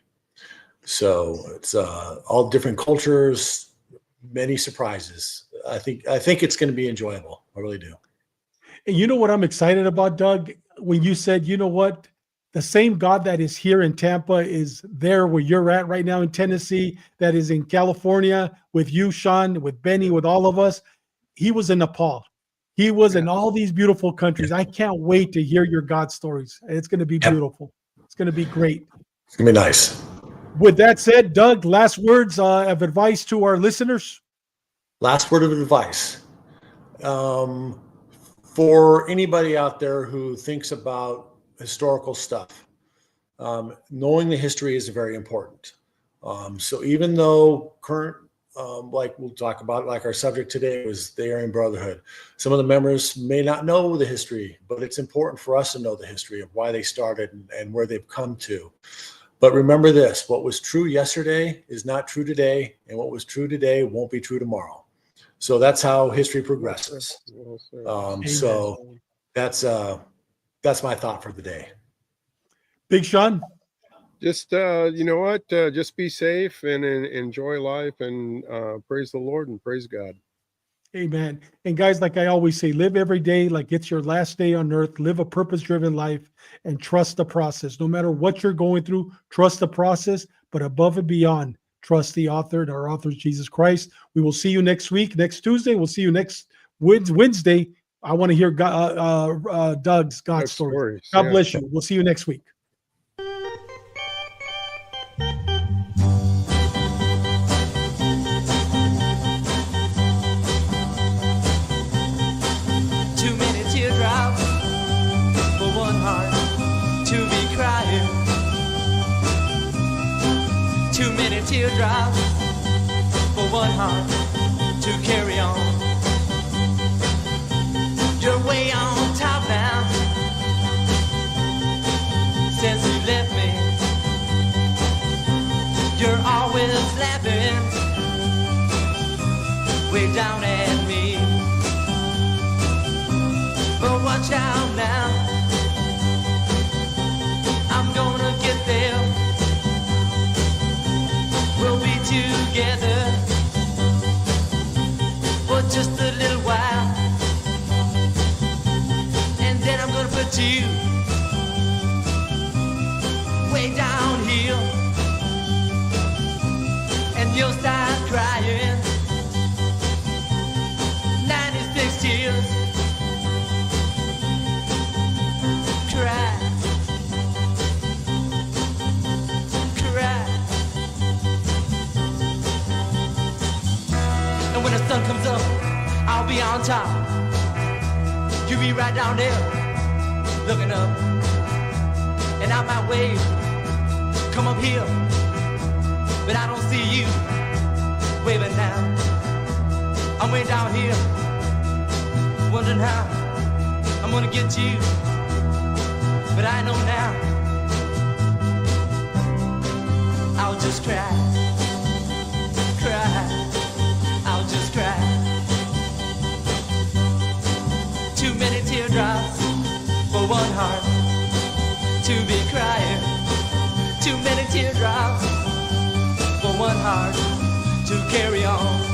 So it's all different cultures, many surprises. I think it's going to be enjoyable. I really do. And you know what I'm excited about, Doug? When you said, you know what, the same God that is here in Tampa is there where you're at right now in Tennessee, that is in California with you, Sean, with Benny, with all of us. He was in Nepal. He was in all these beautiful countries. I can't wait to hear your God stories. It's going to be beautiful. It's going to be great. It's going to be nice. With that said, Doug, last words of advice to our listeners. Last word of advice. For anybody out there who thinks about historical stuff, knowing the history is very important. So even though current, like we'll talk about, like our subject today was the Aryan Brotherhood, some of the members may not know the history, but it's important for us to know the history of why they started and where they've come to. But remember this, what was true yesterday is not true today, and what was true today won't be true tomorrow. So that's how history progresses. So that's my thought for the day. Big Sean? Just, you know what? Just be safe and enjoy life, and praise the Lord and praise God. Amen. And guys, like I always say, live every day like it's your last day on earth. Live a purpose-driven life and trust the process. No matter what you're going through, trust the process, but above and beyond, trust the author, and our author is Jesus Christ. We will see you next week, next Tuesday. We'll see you next Wednesday. I want to hear Doug's God story. God bless you. We'll see you next week. Too many teardrops for one heart to be crying. Too many teardrops for one heart to carry on. You're way on top now since you left me. You're always laughing way down at me. But watch out now, I'm gonna get there. We'll be together for just a little while, and then I'm gonna put you way down here, and you'll start crying 96 tears. Cry, cry. And when the sun comes up, I'll be on top. You'll be right down there, looking up. And I might wave, come up here, but I don't see you waving now. I'm way down here, wondering how I'm gonna get you. But I know now, I'll just cry, cry, I'll just cry. Too many teardrops for one heart to be crying. Too many teardrops for one heart to carry on.